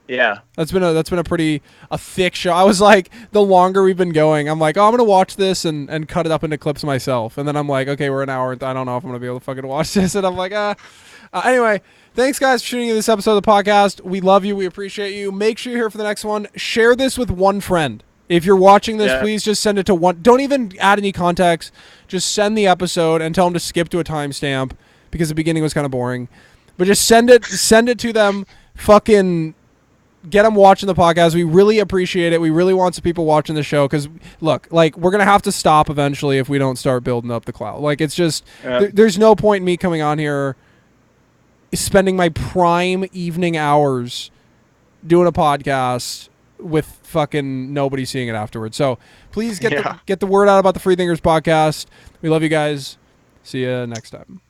Yeah. That's been a thick show. I was like, the longer we've been going, I'm like, oh, I'm gonna watch this and cut it up into clips myself. And then I'm like, okay, we're an hour. I don't know if I'm gonna be able to fucking watch this. And I'm like, anyway, thanks guys for tuning in to this episode of the podcast. We love you. We appreciate you. Make sure you're here for the next one. Share this with one friend. If you're watching this, please just send it to one. Don't even add any context. Just send the episode and tell them to skip to a timestamp, because the beginning was kind of boring. But just send it to them. Fucking get them watching the podcast. We really appreciate it. We really want some people watching the show, because look, like, we're gonna have to stop eventually if we don't start building up the clout. Like, it's just there's no point in me coming on here spending my prime evening hours doing a podcast with fucking nobody seeing it afterwards. So please get the word out about the Free Thinkers podcast. We love you guys. See you next time.